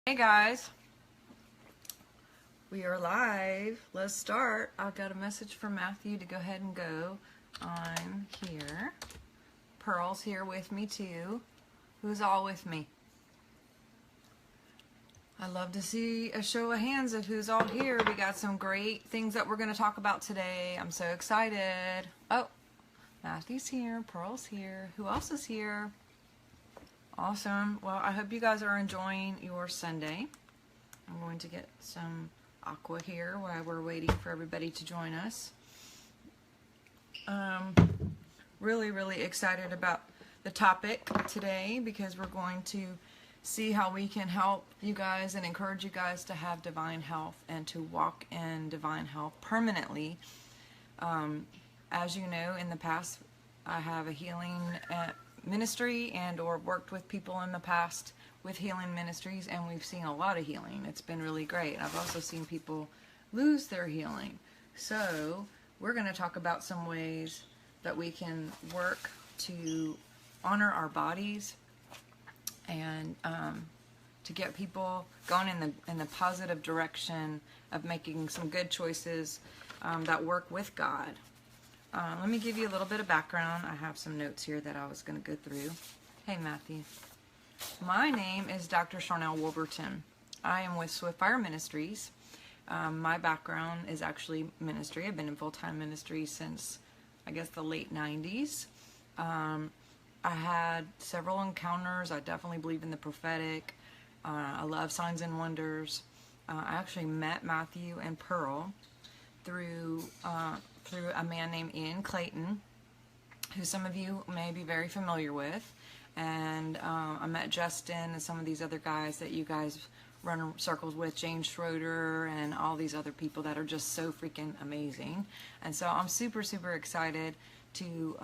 Hey guys, we are live. Let's start. I got a message from Matthew to go ahead and go. I'm here. Pearl's here with me too. Who's all with me? I'd love to see a show of hands of who's all here. We got some great things that we're going to talk about today. I'm so excited. Oh, Matthew's here. Pearl's here. Who else is here? Awesome. Well, I hope you guys are enjoying your Sunday. I'm going to get some aqua here while we're waiting for everybody to join us. Really excited about the topic today because we're going to see how we can help you guys and encourage you guys to have divine health and to walk in divine health permanently. As you know, in the past, I have a healing ministry and or worked with people in the past with healing ministries, and we've seen a lot of healing. It's been really great. I've also seen people lose their healing. So we're going to talk about some ways that we can work to honor our bodies and to get people going in the positive direction of making some good choices that work with God. Let me give you a little bit of background. I have some notes here that I was going to go through. Hey, Matthew. My name is Dr. Sharnael Wolverton. I am with Swiftfire Ministries. My background is actually ministry. I've been in full-time ministry since, I guess, the late 90s. I had several encounters. I definitely believe in the prophetic. I love signs and wonders. I actually met Matthew and Pearl through a man named Ian Clayton, who some of you may be very familiar with. And I met Justin and some of these other guys that you guys run circles with, James Schroeder and all these other people that are just so freaking amazing. And so I'm super excited to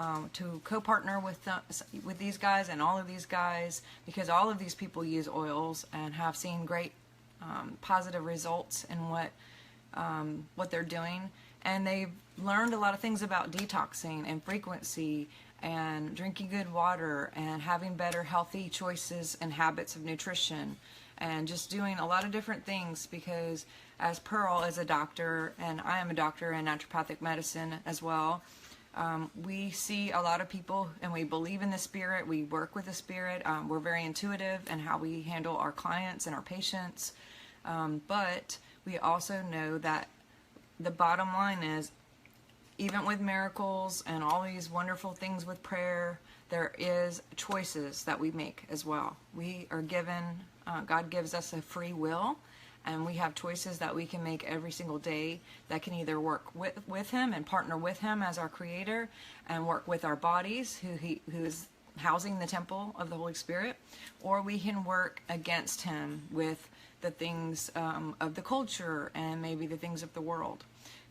co-partner with these guys and all of these guys, because all of these people use oils and have seen great positive results in what they're doing. And they've learned a lot of things about detoxing and frequency and drinking good water and having better healthy choices and habits of nutrition and just doing a lot of different things, because as Pearl is a doctor and I am a doctor in naturopathic medicine as well, we see a lot of people and we believe in the spirit. We work with the spirit. We're very intuitive in how we handle our clients and our patients. But we also know that the bottom line is, even with miracles and all these wonderful things with prayer, there is choices that we make as well. We are given, God gives us a free will, and we have choices that we can make every single day that can either work with Him and partner with Him as our Creator and work with our bodies, who is housing the temple of the Holy Spirit, or we can work against Him with the things of the culture and maybe the things of the world.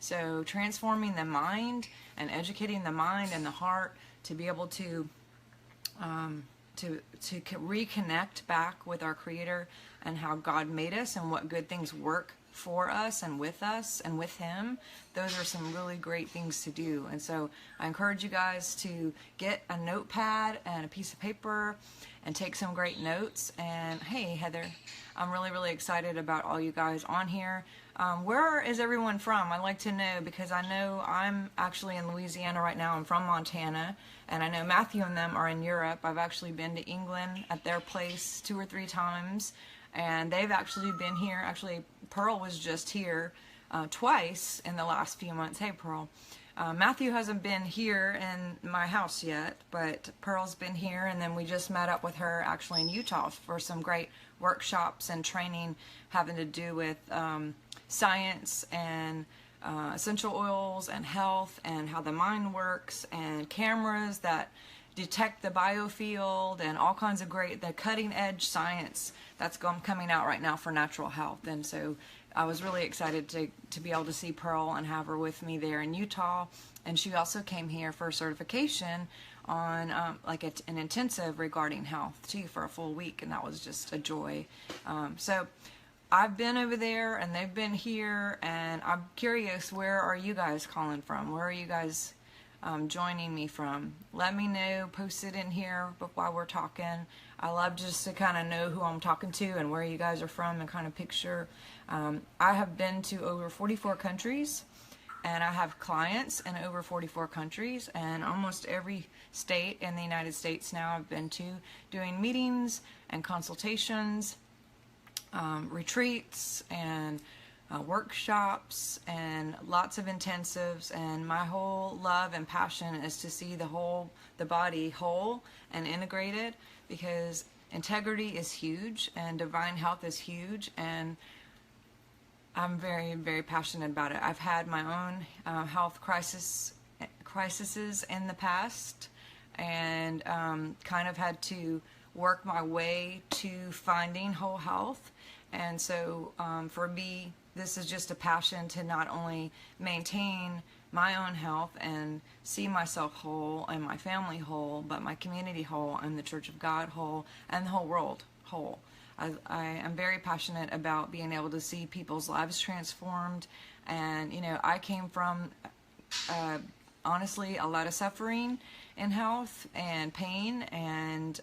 So transforming the mind and educating the mind and the heart to be able to reconnect back with our Creator and how God made us and what good things work for us and with Him. Those are some really great things to do. And so I encourage you guys to get a notepad and a piece of paper and take some great notes. And hey, Heather, I'm really excited about all you guys on here. Where is everyone from? I'd like to know, because I know I'm actually in Louisiana right now. I'm from Montana, and I know Matthew and them are in Europe. I've actually been to England at their place 2 or 3 times, and they've actually been here. Actually, Pearl was just here twice in the last few months. Hey, Pearl. Matthew hasn't been here in my house yet, but Pearl's been here, and then we just met up with her actually in Utah for some great workshops and training having to do with science and essential oils and health and how the mind works and cameras that detect the biofield and all kinds of great, the cutting edge science that's coming out right now for natural health. And so I was really excited to be able to see Pearl and have her with me there in Utah. And she also came here for a certification on an intensive regarding health too for a full week, and that was just a joy. So I've been over there and they've been here, and I'm curious, where are you guys calling from? Where are you guys joining me from. Let me know, post it in here while we're talking. I love just to kind of know who I'm talking to and where you guys are from and kind of picture. I have been to over 44 countries, and I have clients in over 44 countries, and almost every state in the United States now I've been to, doing meetings and consultations, retreats and workshops and lots of intensives. And my whole love and passion is to see the body whole and integrated, because integrity is huge and divine health is huge, and I'm very, very passionate about it. I've had my own health crises in the past, and kind of had to work my way to finding whole health. And so for me, this is just a passion to not only maintain my own health and see myself whole and my family whole, but my community whole and the Church of God whole and the whole world whole. I am very passionate about being able to see people's lives transformed. And, you know, I came from, honestly, a lot of suffering in health and pain. And,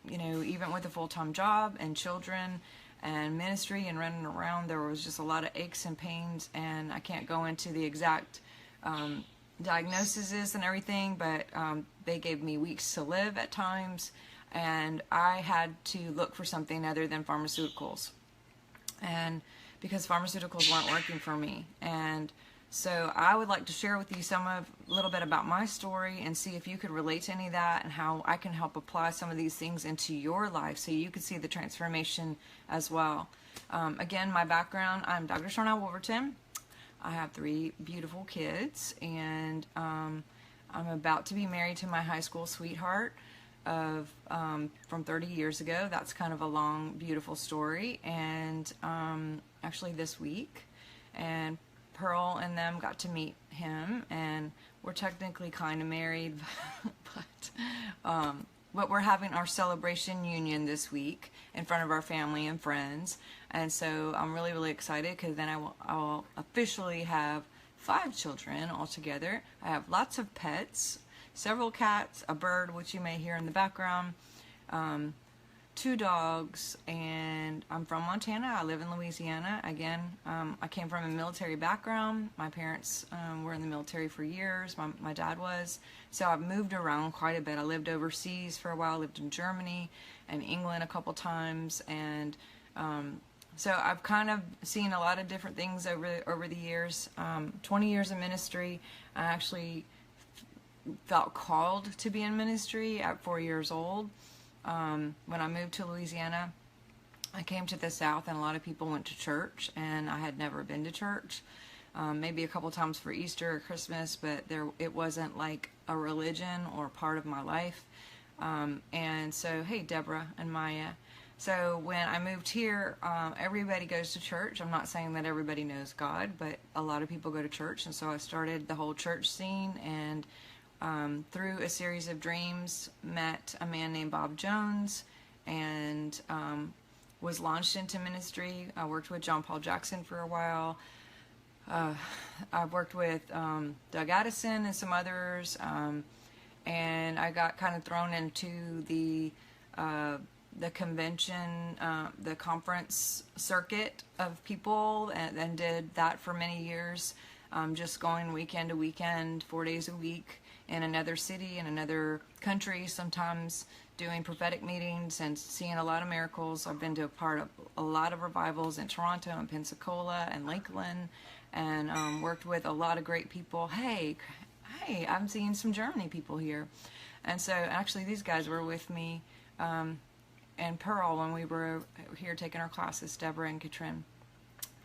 you know, even with a full-time job and children and ministry and running around, there was just a lot of aches and pains. And I can't go into the exact diagnoses and everything, but they gave me weeks to live at times. And I had to look for something other than pharmaceuticals, and because pharmaceuticals weren't working for me. And so I would like to share with you a little bit about my story and see if you could relate to any of that and how I can help apply some of these things into your life so you could see the transformation as well. Again, my background, I'm Dr. Sharnael Wolverton. I have 3 beautiful kids, and I'm about to be married to my high school sweetheart from 30 years ago. That's kind of a long, beautiful story. And actually this week, and Pearl and them got to meet him, and we're technically kind of married, but we're having our celebration union this week in front of our family and friends. And so I'm really, really excited, because then I'll officially have 5 children altogether. I have lots of pets. Several cats, a bird, which you may hear in the background, 2 dogs, and I'm from Montana. I live in Louisiana. Again, I came from a military background. My parents were in the military for years. My dad was. So I've moved around quite a bit. I lived overseas for a while. I lived in Germany and England a couple times. And so I've kind of seen a lot of different things over the years. 20 years of ministry. I actually felt called to be in ministry at 4 years old. When I moved to Louisiana, I came to the South, and a lot of people went to church, and I had never been to church. Maybe a couple times for Easter or Christmas, but it wasn't like a religion or part of my life. And so, hey, Deborah and Maya. So when I moved here, everybody goes to church. I'm not saying that everybody knows God, but a lot of people go to church. And so I started the whole church scene, and through a series of dreams, met a man named Bob Jones, and was launched into ministry. I worked with John Paul Jackson for a while. I've worked with Doug Addison and some others, and I got kind of thrown into the convention, the conference circuit of people, and did that for many years, just going weekend to weekend, 4 days a week, in another city, in another country, sometimes doing prophetic meetings and seeing a lot of miracles. I've been to a part of a lot of revivals in Toronto and Pensacola and Lakeland, and worked with a lot of great people. Hey, I'm seeing some Germany people here. And so actually these guys were with me and Pearl when we were here taking our classes, Deborah and Katrin.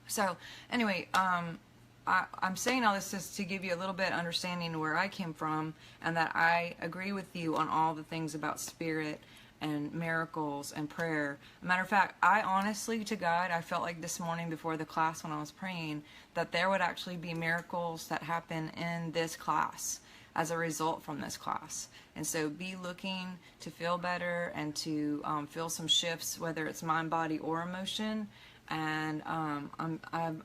So anyway, I'm saying all this just to give you a little bit of understanding where I came from, and that I agree with you on all the things about spirit and miracles and prayer. As a matter of fact, I honestly, to God, I felt like this morning before the class when I was praying that there would actually be miracles that happen in this class as a result from this class. And so be looking to feel better and to feel some shifts, whether it's mind, body, or emotion. And I'm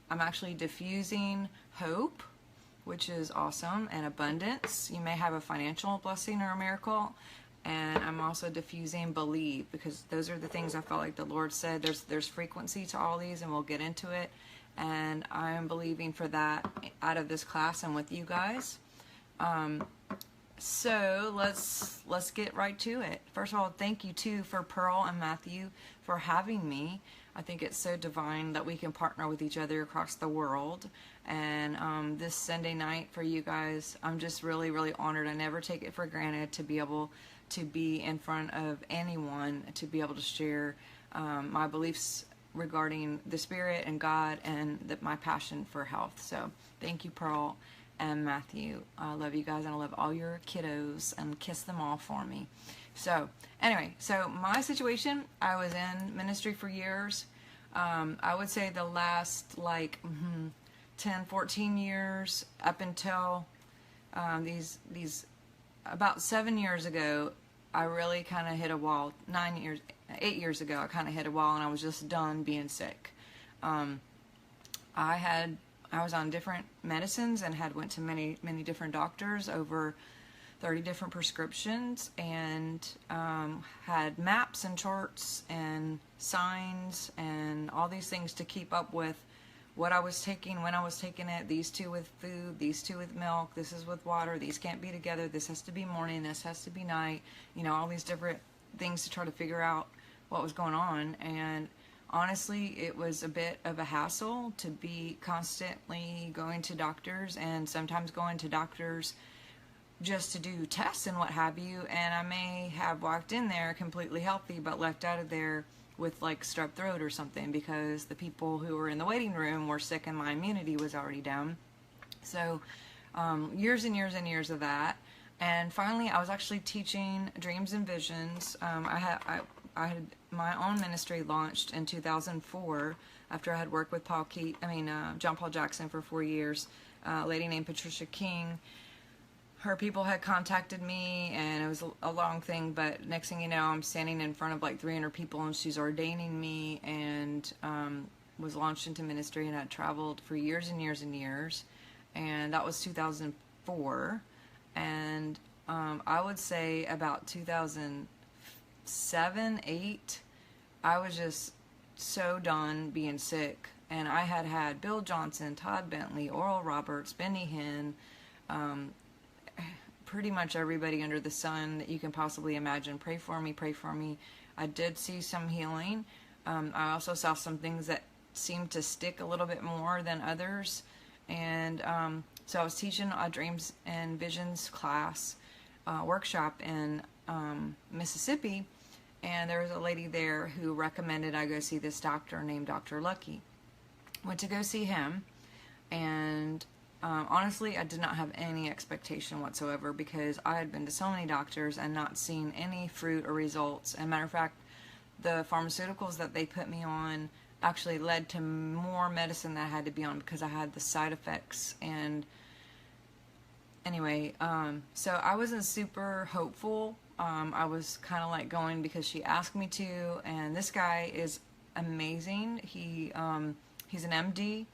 actually diffusing hope which is awesome, and abundance. You may have a financial blessing or a miracle. And I'm also diffusing believe, because those are the things I felt like the Lord said. There's frequency to all these, and we'll get into it. And I'm believing for that out of this class and with you guys. So let's get right to it. First of all, thank you too for Pearl and Matthew for having me. I think it's so divine that we can partner with each other across the world. And this Sunday night for you guys, I'm just really, really honored. I never take it for granted to be able to be in front of anyone, to be able to share my beliefs regarding the Spirit and God and my passion for health. So thank you, Pearl and Matthew. I love you guys, and I love all your kiddos, and kiss them all for me. So anyway, so my situation, I was in ministry for years. I would say the last 10, 14 years up until these about 7 years ago, I really kind of hit a wall. 8 years ago, I kind of hit a wall, and I was just done being sick. I was on different medicines and went to many different doctors, over 30 different prescriptions, and had maps and charts and signs and all these things to keep up with what I was taking, when I was taking it, these two with food, these two with milk, this is with water, these can't be together, this has to be morning, this has to be night, all these different things to try to figure out what was going on. And honestly, it was a bit of a hassle to be constantly going to doctors, and sometimes going to doctors just to do tests and what have you, and I may have walked in there completely healthy but left out of there with strep throat or something, because the people who were in the waiting room were sick and my immunity was already down. So years and years and years of that. And finally, I was actually teaching dreams and visions. I had my own ministry launched in 2004 after I had worked with John Paul Jackson for 4 years. A lady named Patricia King. Her people had contacted me, and it was a long thing, but next thing you know, I'm standing in front of 300 people, and she's ordaining me, and was launched into ministry, and I traveled for years and years and years, and that was 2004, and I would say about 2007, 8, I was just so done being sick, and I had Bill Johnson, Todd Bentley, Oral Roberts, Benny Hinn, pretty much everybody under the sun that you can possibly imagine. Pray for me, pray for me. I did see some healing. I also saw some things that seemed to stick a little bit more than others. And so I was teaching a dreams and visions class, workshop in Mississippi. And there was a lady there who recommended I go see this doctor named Dr. Lucky. Went to go see him, and honestly, I did not have any expectation whatsoever, because I had been to so many doctors and not seen any fruit or results. And matter of fact, the pharmaceuticals that they put me on actually led to more medicine that I had to be on, because I had the side effects. And anyway, so I wasn't super hopeful. I was kind of going because she asked me to, and this guy is amazing. He's an MD,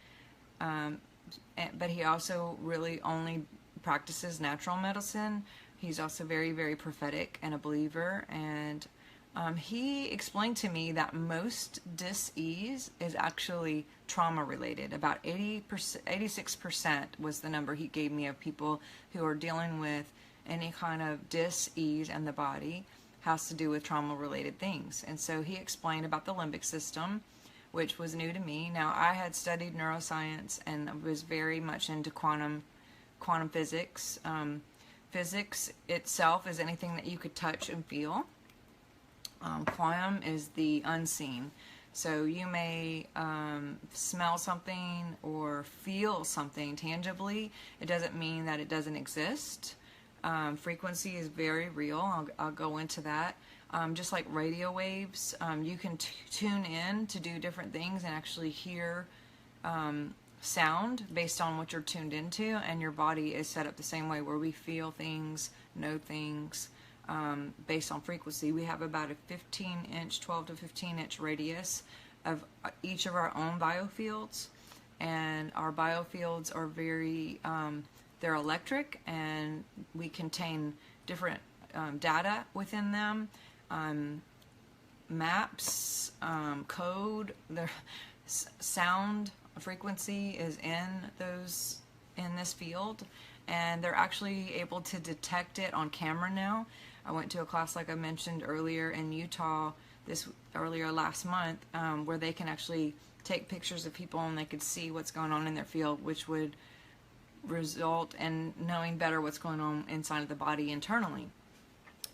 but he also really only practices natural medicine. He's also very, very prophetic and a believer. And he explained to me that most dis-ease is actually trauma related. About 86% was the number he gave me of people who are dealing with any kind of dis-ease in the body has to do with trauma related things. And so he explained about the limbic system, which was new to me. Now, I had studied neuroscience and was very much into quantum physics. Physics itself is anything that you could touch and feel. Quantum is the unseen. So you may smell something or feel something tangibly. It doesn't mean that it doesn't exist. Frequency is very real. I'll go into that. Just like radio waves, you can tune in to do different things and actually hear sound based on what you're tuned into, and your body is set up the same way, where we feel things, know things based on frequency. We have about a 12 to 15 inch radius of each of our own biofields, and our biofields are very they're electric, and we contain different data within them, maps, code. The sound frequency is in this field, and they're actually able to detect it on camera now. I went to a class, like I mentioned earlier, in Utah earlier last month, where they can actually take pictures of people and they could see what's going on in their field, which would result in knowing better what's going on inside of the body internally.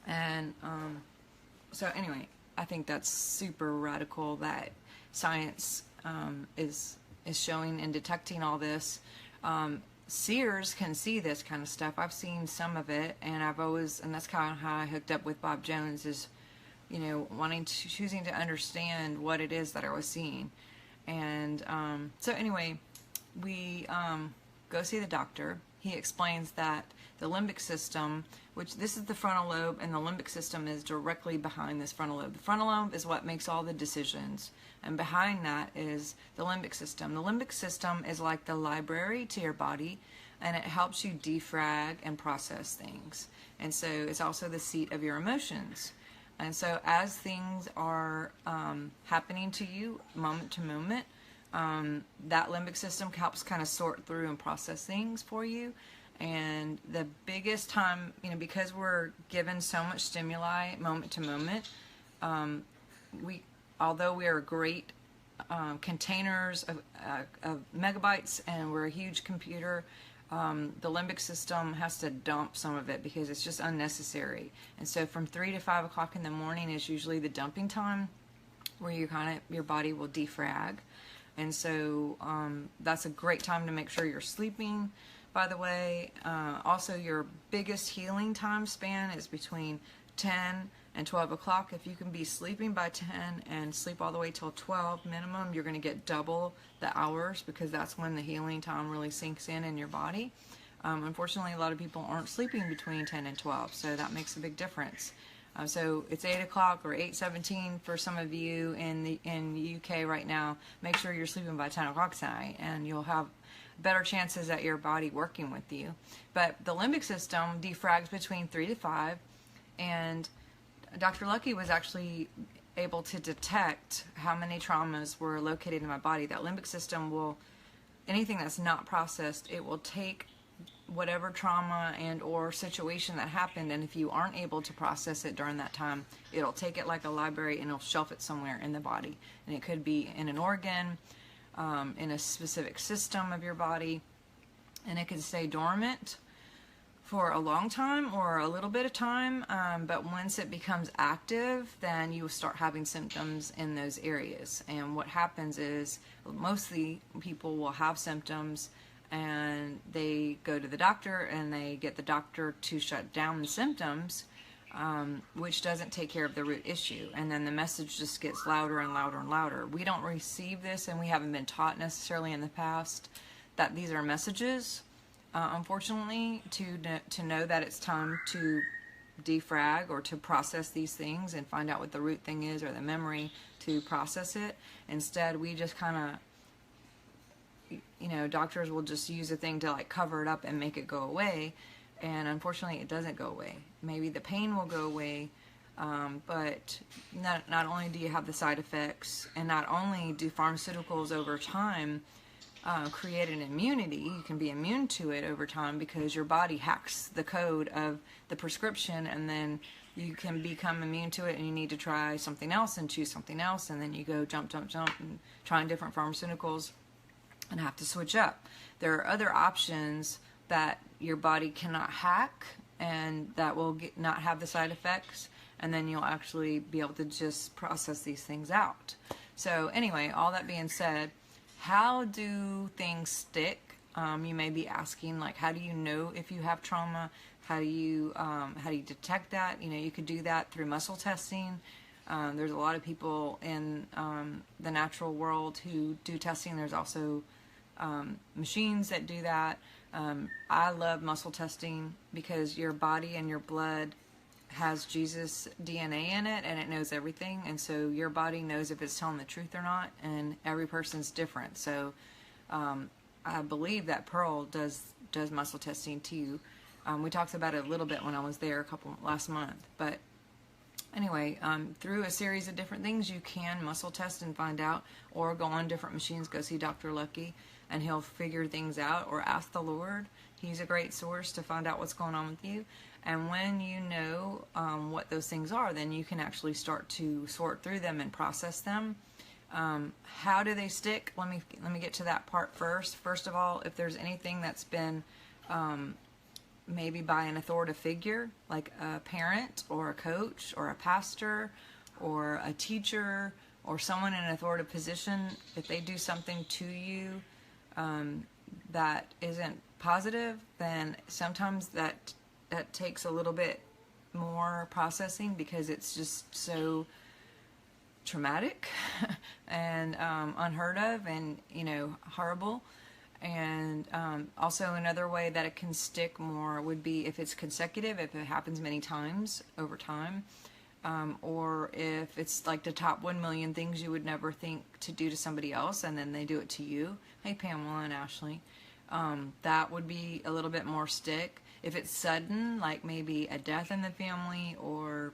And so anyway, I think that's super radical that science is showing and detecting all this. Seers can see this kind of stuff. I've seen some of it, and and that's kind of how I hooked up with Bob Jones, is, choosing to understand what it is that I was seeing. And so anyway, we go see the doctor. He explains that the limbic system, which this is the frontal lobe, and the limbic system is directly behind this frontal lobe. The frontal lobe is what makes all the decisions, and behind that is the limbic system. The limbic system is like the library to your body, and it helps you defrag and process things. And so it's also the seat of your emotions. And so as things are happening to you moment to moment, that limbic system helps kind of sort through and process things for you. And the biggest time, because we're given so much stimuli moment to moment, although we are great containers of megabytes, and we're a huge computer, the limbic system has to dump some of it because it's just unnecessary. And so from 3 to 5 o'clock in the morning is usually the dumping time, where your body will defrag. And so that's a great time to make sure you're sleeping, by the way. Also, your biggest healing time span is between 10 and 12 o'clock. If you can be sleeping by 10 and sleep all the way till 12 minimum, you're going to get double the hours, because that's when the healing time really sinks in your body. Unfortunately, a lot of people aren't sleeping between 10 and 12, so that makes a big difference. So it's 8 o'clock or 8:17 for some of you in the UK right now. Make sure you're sleeping by 10 o'clock tonight, and you'll have better chances at your body working with you. But the limbic system defrags between 3 to 5, and Dr. Lucky was actually able to detect how many traumas were located in my body. That limbic system will, anything that's not processed, it will take whatever trauma and or situation that happened, and if you aren't able to process it during that time, it'll take it like a library and it'll shelf it somewhere in the body. And it could be in an organ, in a specific system of your body, and it can stay dormant for a long time or a little bit of time, but once it becomes active, then you will start having symptoms in those areas. And what happens is, mostly people will have symptoms, and they go to the doctor, and they get the doctor to shut down the symptoms, which doesn't take care of the root issue. And then the message just gets louder and louder and louder. We don't receive this, and we haven't been taught necessarily in the past that these are messages, unfortunately, to know that it's time to defrag or to process these things and find out what the root thing is, or the memory to process it. Instead, we just kind of, doctors will just use a thing to like cover it up and make it go away, and unfortunately it doesn't go away. Maybe the pain will go away, but not only do you have the side effects, and not only do pharmaceuticals over time create an immunity, you can be immune to it over time because your body hacks the code of the prescription, and then you can become immune to it, and you need to try something else and choose something else, and then you go jump and trying different pharmaceuticals and have to switch up. There are other options that your body cannot hack, and that will not have the side effects, and then you'll actually be able to just process these things out. So anyway, all that being said, how do things stick? You may be asking, like, how do you know if you have trauma? How do you detect that? You could do that through muscle testing. There's a lot of people in the natural world who do testing. There's also machines that do that. I love muscle testing because your body and your blood has Jesus DNA in it, and it knows everything, and so your body knows if it's telling the truth or not, and every person's different. So I believe that Pearl does does muscle testing to you. We talked about it a little bit when I was there last month, but anyway, through a series of different things, you can muscle test and find out, or go on different machines, go see Dr. Lucky, and he'll figure things out, or ask the Lord. He's a great source to find out what's going on with you. And when you know what those things are, then you can actually start to sort through them and process them. How do they stick? Let me get to that part first. First of all, if there's anything that's been maybe by an authoritative figure, like a parent or a coach or a pastor or a teacher or someone in an authoritative position, if they do something to you that isn't positive, then sometimes that takes a little bit more processing, because it's just so traumatic and unheard of, and horrible. And also another way that it can stick more would be if it's consecutive, if it happens many times over time, or if it's like the top 1 million things you would never think to do to somebody else, and then they do it to you. Hey, Pamela and Ashley. That would be a little bit more stick. If it's sudden, like maybe a death in the family or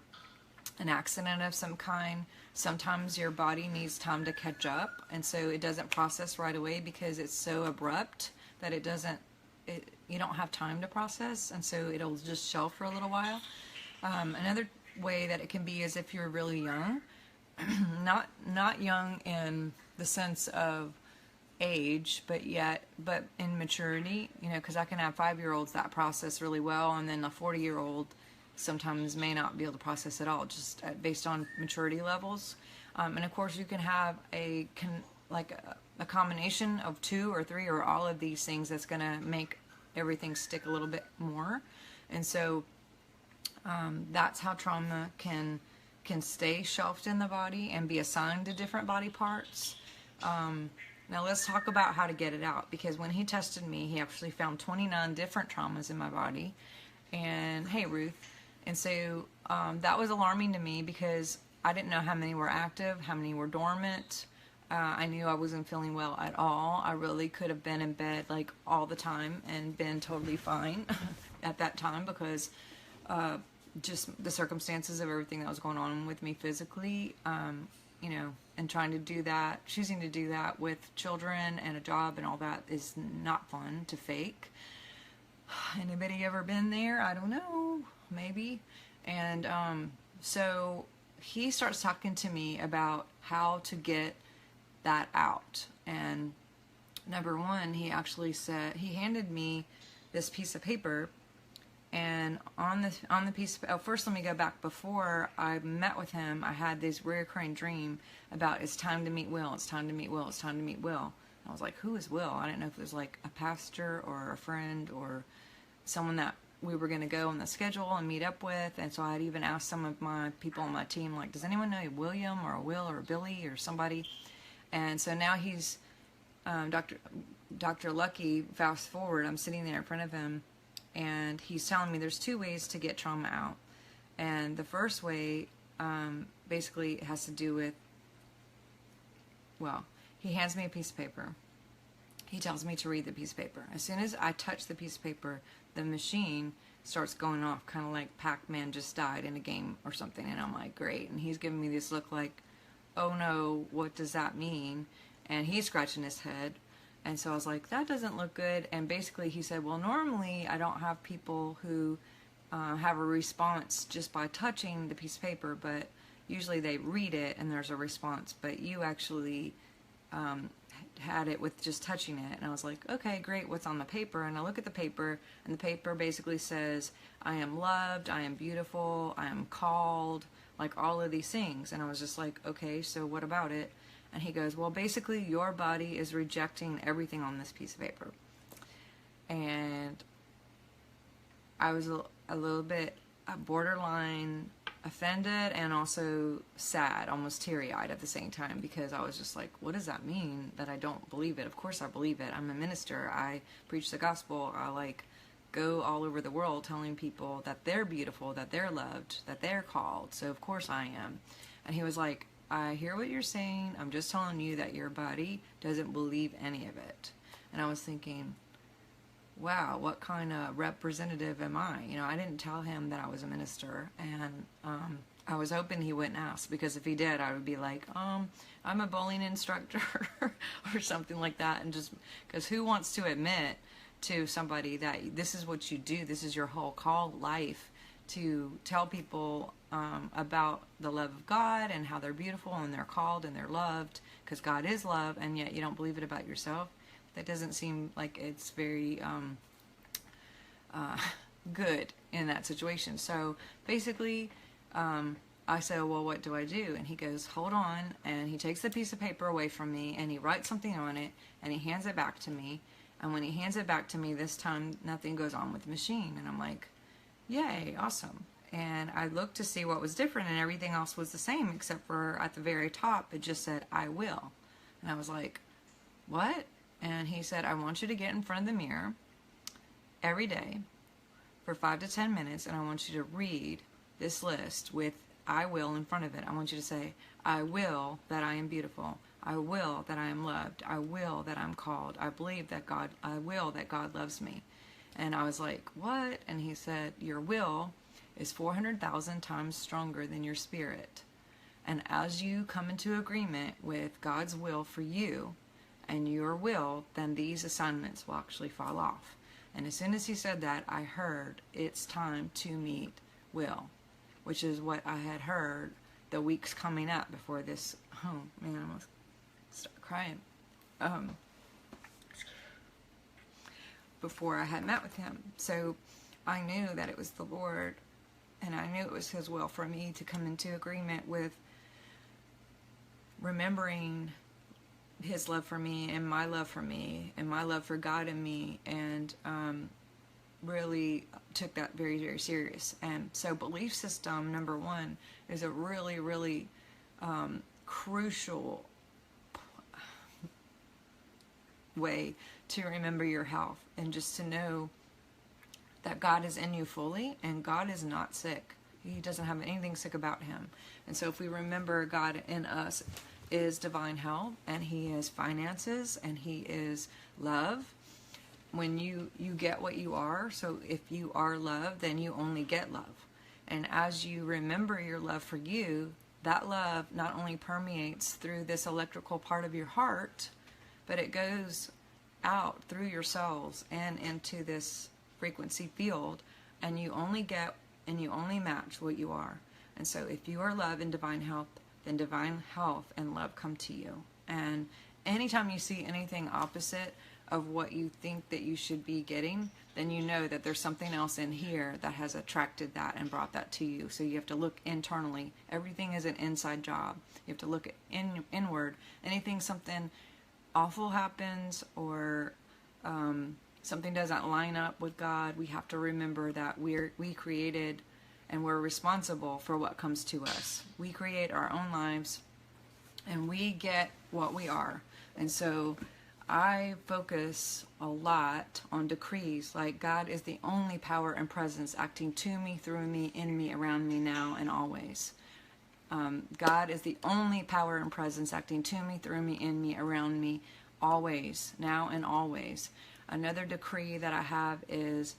an accident of some kind, sometimes your body needs time to catch up, and so it doesn't process right away because it's so abrupt that you don't have time to process, and so it'll just shelf for a little while. Another way that it can be is if you're really young, not young in the sense of age, but in maturity, because I can have 5-year-olds that process really well, and then a 40-year-old sometimes may not be able to process at all, just based on maturity levels. And of course, you can have a combination of 2 or 3 or all of these things that's going to make everything stick a little bit more. And so that's how trauma can stay shelved in the body and be assigned to different body parts. Now let's talk about how to get it out, because when he tested me, he actually found 29 different traumas in my body. And hey, Ruth. And so that was alarming to me, because I didn't know how many were active, how many were dormant. I knew I wasn't feeling well at all. I really could have been in bed like all the time and been totally fine at that time, because just the circumstances of everything that was going on with me physically, and choosing to do that with children and a job and all that is not fun to fake. Anybody ever been there? I don't know. Maybe. And so he starts talking to me about how to get that out. And number one, he actually said, he handed me this piece of paper, and on the piece of, first let me go back. Before I met with him, I had this recurring dream about it's time to meet Will, it's time to meet Will, it's time to meet Will. And I was like, who is Will? I didn't know if it was like a pastor or a friend or someone that we were going to go on the schedule and meet up with. And so I had even asked some of my people on my team, like, does anyone know a William or a Will or a Billy or somebody? And so now he's Dr. Lucky. Fast forward, I'm sitting there in front of him, and he's telling me there's 2 ways to get trauma out. And the first way basically has to do with, well, he hands me a piece of paper. He tells me to read the piece of paper. As soon as I touch the piece of paper, the machine starts going off, kind of like Pac-Man just died in a game or something. And I'm like, great. And he's giving me this look like, oh no, what does that mean? And he's scratching his head. And so I was like, that doesn't look good. And basically he said, well, normally I don't have people who have a response just by touching the piece of paper, but usually they read it and there's a response. But you actually had it with just touching it. And I was like, okay, great, what's on the paper? And I look at the paper, and the paper basically says, I am loved, I am beautiful, I am called, like all of these things. And I was just like, okay, so what about it? And he goes, well, basically your body is rejecting everything on this piece of paper. And I was a little bit borderline offended and also sad, almost teary-eyed at the same time, because I was just like, what does that mean that I don't believe it? Of course I believe it. I'm a minister. I preach the gospel. I go all over the world telling people that they're beautiful, that they're loved, that they're called. So of course I am. And he was like, I hear what you're saying. I'm just telling you that your body doesn't believe any of it. And I was thinking, wow, what kind of representative am I? You know, I didn't tell him that I was a minister, and I was hoping he wouldn't ask, because if he did, I would be like, I'm a bowling instructor or something like that. And just because who wants to admit to somebody that this is what you do, this is your whole call life, to tell people about the love of God and how they're beautiful and they're called and they're loved, because God is love, and yet you don't believe it about yourself. That doesn't seem like it's very good in that situation. So basically, I said, well, what do I do? And he goes, hold on. And he takes the piece of paper away from me, and he writes something on it, and he hands it back to me. And when he hands it back to me, this time nothing goes on with the machine. And I'm like, yay, awesome. And I looked to see what was different, and everything else was the same, except for at the very top, it just said, I will. And I was like, what? And he said, I want you to get in front of the mirror every day for 5 to 10 minutes, and I want you to read this list with I will in front of it. I want you to say, I will that I am beautiful. I will that I am loved. I will that I'm called. I will that God loves me. And I was like, what? And he said, your will is 400,000 times stronger than your spirit. And as you come into agreement with God's will for you and your will, then these assignments will actually fall off. And as soon as he said that, I heard, it's time to meet Will, which is what I had heard the weeks coming up before this. Oh man, I almost start crying. Before I had met with him. So I knew that it was the Lord, and I knew it was his will for me to come into agreement with remembering his love for me and my love for me and my love for God and me, and really took that very, very serious. And so belief system, number one, is a really, really crucial way to remember your health, and just to know that God is in you fully, and God is not sick. He doesn't have anything sick about him. And so if we remember God in us is divine health, and he is finances, and he is love. When you get what you are, so if you are love, then you only get love. And as you remember your love for you, that love not only permeates through this electrical part of your heart, but it goes out through your cells and into this frequency field, and you only get and you only match what you are. And so if you are love and divine health, then divine health and love come to you. And anytime you see anything opposite of what you think that you should be getting, then you know that there's something else in here that has attracted that and brought that to you. So you have to look internally. Everything is an inside job. You have to look inward. Something awful happens, or something doesn't line up with God, we have to remember that we created and we're responsible for what comes to us. We create our own lives, and we get what we are. And so I focus a lot on decrees, like God is the only power and presence acting to me, through me, in me, around me, now and always. God is the only power and presence acting to me, through me, in me, around me, always, now and always. Another decree that I have is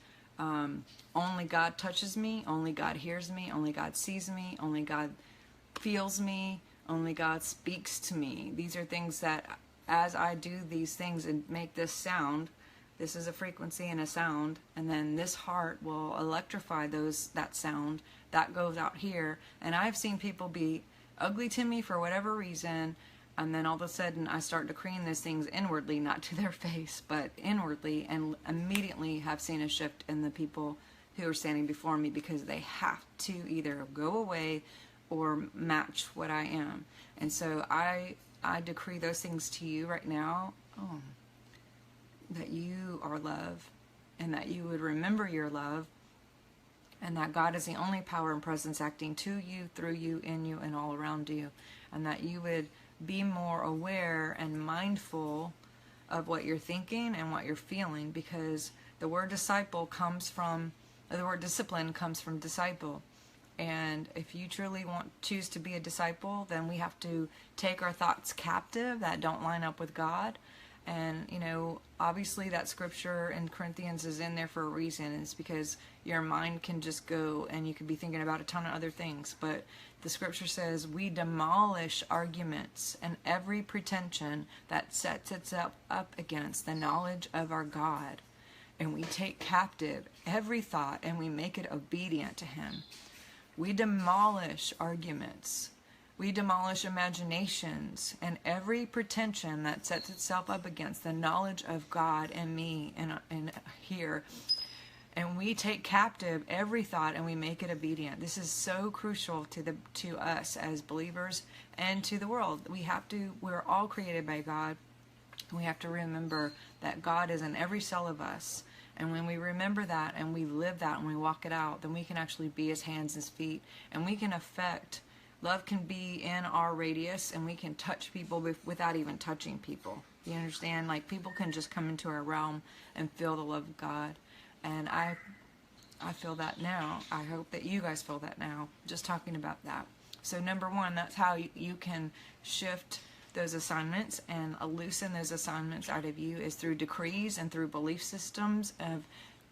only God touches me, only God hears me, only God sees me, only God feels me, only God speaks to me. These are things that, as I do these things and make this sound, this is a frequency and a sound, and then this heart will electrify that sound that goes out here. And I've seen people be ugly to me for whatever reason, and then all of a sudden I start decreeing those things inwardly, not to their face, but inwardly, and immediately have seen a shift in the people who are standing before me, because they have to either go away or match what I am. And so I decree those things to you right now, that you are love, and that you would remember your love, and that God is the only power and presence acting to you, through you, in you, and all around you, and that you would be more aware and mindful of what you're thinking and what you're feeling, because the word discipline comes from disciple. And if you truly choose to be a disciple, then we have to take our thoughts captive that don't line up with God, And, you know, obviously that scripture in Corinthians is in there for a reason. It's because your mind can just go and you could be thinking about a ton of other things. But the scripture says we demolish arguments and every pretension that sets itself up against the knowledge of our God. And we take captive every thought and we make it obedient to Him. We demolish arguments. We demolish imaginations and every pretension that sets itself up against the knowledge of God and me and here. And we take captive every thought and we make it obedient. This is so crucial to us as believers and to the world. We're all created by God. We have to remember that God is in every cell of us. And when we remember that and we live that and we walk it out, then we can actually be His hands and feet, and we can affect. Love can be in our radius, and we can touch people without even touching people. You understand? Like, people can just come into our realm and feel the love of God. And I feel that now. I hope that you guys feel that now, just talking about that. So number one, that's how you can shift those assignments and loosen those assignments out of you, is through decrees and through belief systems of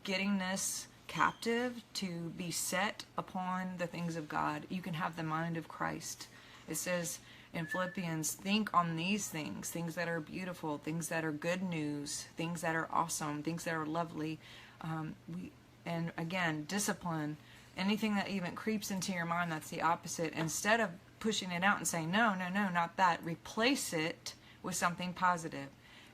getting this captive to be set upon the things of God. You can have the mind of Christ. It says in Philippians, think on these things that are beautiful, things that are good news, things that are awesome, things that are lovely. And again, discipline, anything that even creeps into your mind that's the opposite, instead of pushing it out and saying, no, not that, replace it with something positive.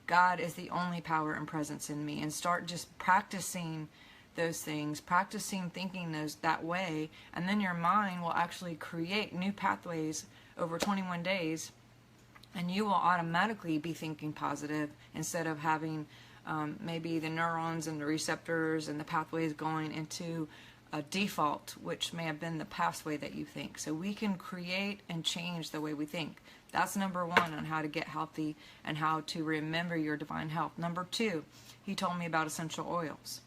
God is the only power and presence in me, and start just practicing those things, practicing thinking that way, and then your mind will actually create new pathways over 21 days, and you will automatically be thinking positive instead of having maybe the neurons and the receptors and the pathways going into a default, which may have been the past way that you think. So we can create and change the way we think. That's number one on how to get healthy and how to remember your divine health. Number two, he told me about essential oils.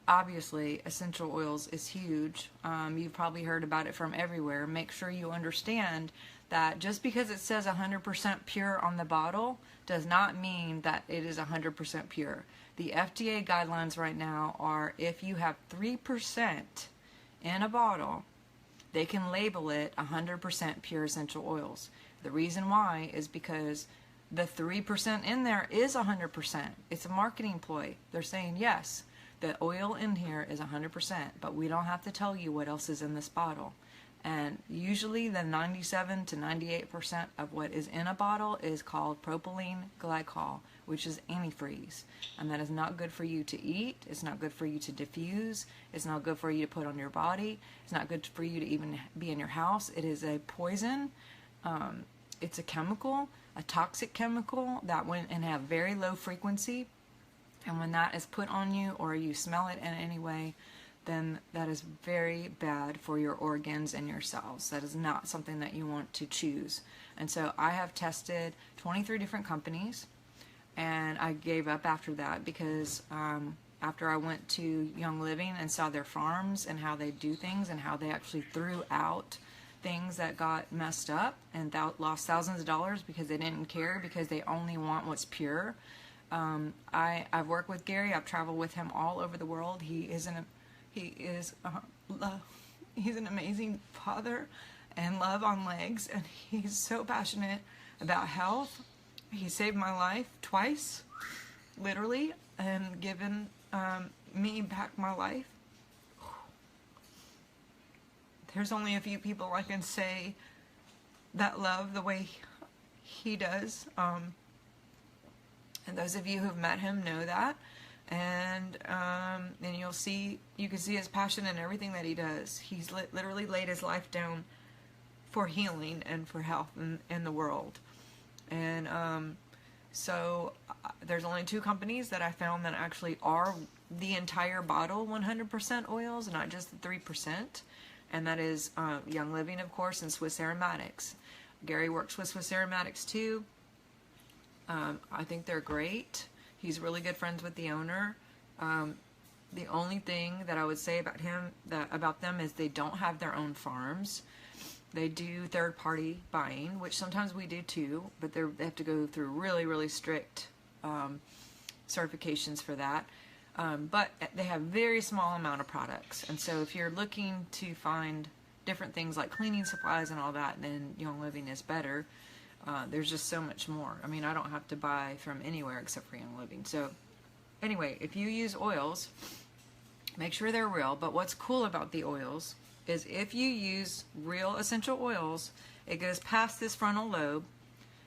Obviously, essential oils is huge. You've probably heard about it from everywhere. Make sure you understand that just because it says 100% pure on the bottle does not mean that it is 100% pure. The FDA guidelines right now are if you have 3% in a bottle, they can label it 100% pure essential oils. The reason why is because the 3% in there is 100%. It's a marketing ploy. They're saying, yes, the oil in here is 100%, but we don't have to tell you what else is in this bottle. And usually the 97 to 98% of what is in a bottle is called propylene glycol, which is antifreeze. And that is not good for you to eat. It's not good for you to diffuse. It's not good for you to put on your body. It's not good for you to even be in your house. It is a poison. It's a chemical, a toxic chemical that and have very low frequency. And when that is put on you or you smell it in any way, then that is very bad for your organs and your cells. That is not something that you want to choose. And so I have tested 23 different companies, and I gave up after that because after I went to Young Living and saw their farms and how they do things and how they actually threw out things that got messed up and lost thousands of dollars because they didn't care, because they only want what's pure. I've worked with Gary. I've traveled with him all over the world. He's an amazing father and love on legs, and he's so passionate about health. He saved my life twice, literally, and given me back my life. There's only a few people I can say that love the way he does. And those of you who've met him know that. And you can see his passion in everything that he does. He's literally laid his life down for healing and for health in the world. And so there's only 2 companies that I found that actually are the entire bottle 100% oils, not just the 3%. And that is Young Living, of course, and Swiss Aromatics. Gary works with Swiss Aromatics too. I think they're great. He's really good friends with the owner. The only thing that I would say about them is they don't have their own farms. They do third-party buying, which sometimes we do too, but they have to go through really, really strict certifications for that. But they have very small amount of products. And so if you're looking to find different things like cleaning supplies and all that, then Young Living is better. There's just so much more. I mean, I don't have to buy from anywhere except for Young Living. So anyway, if you use oils, make sure they're real. But what's cool about the oils is if you use real essential oils, it goes past this frontal lobe.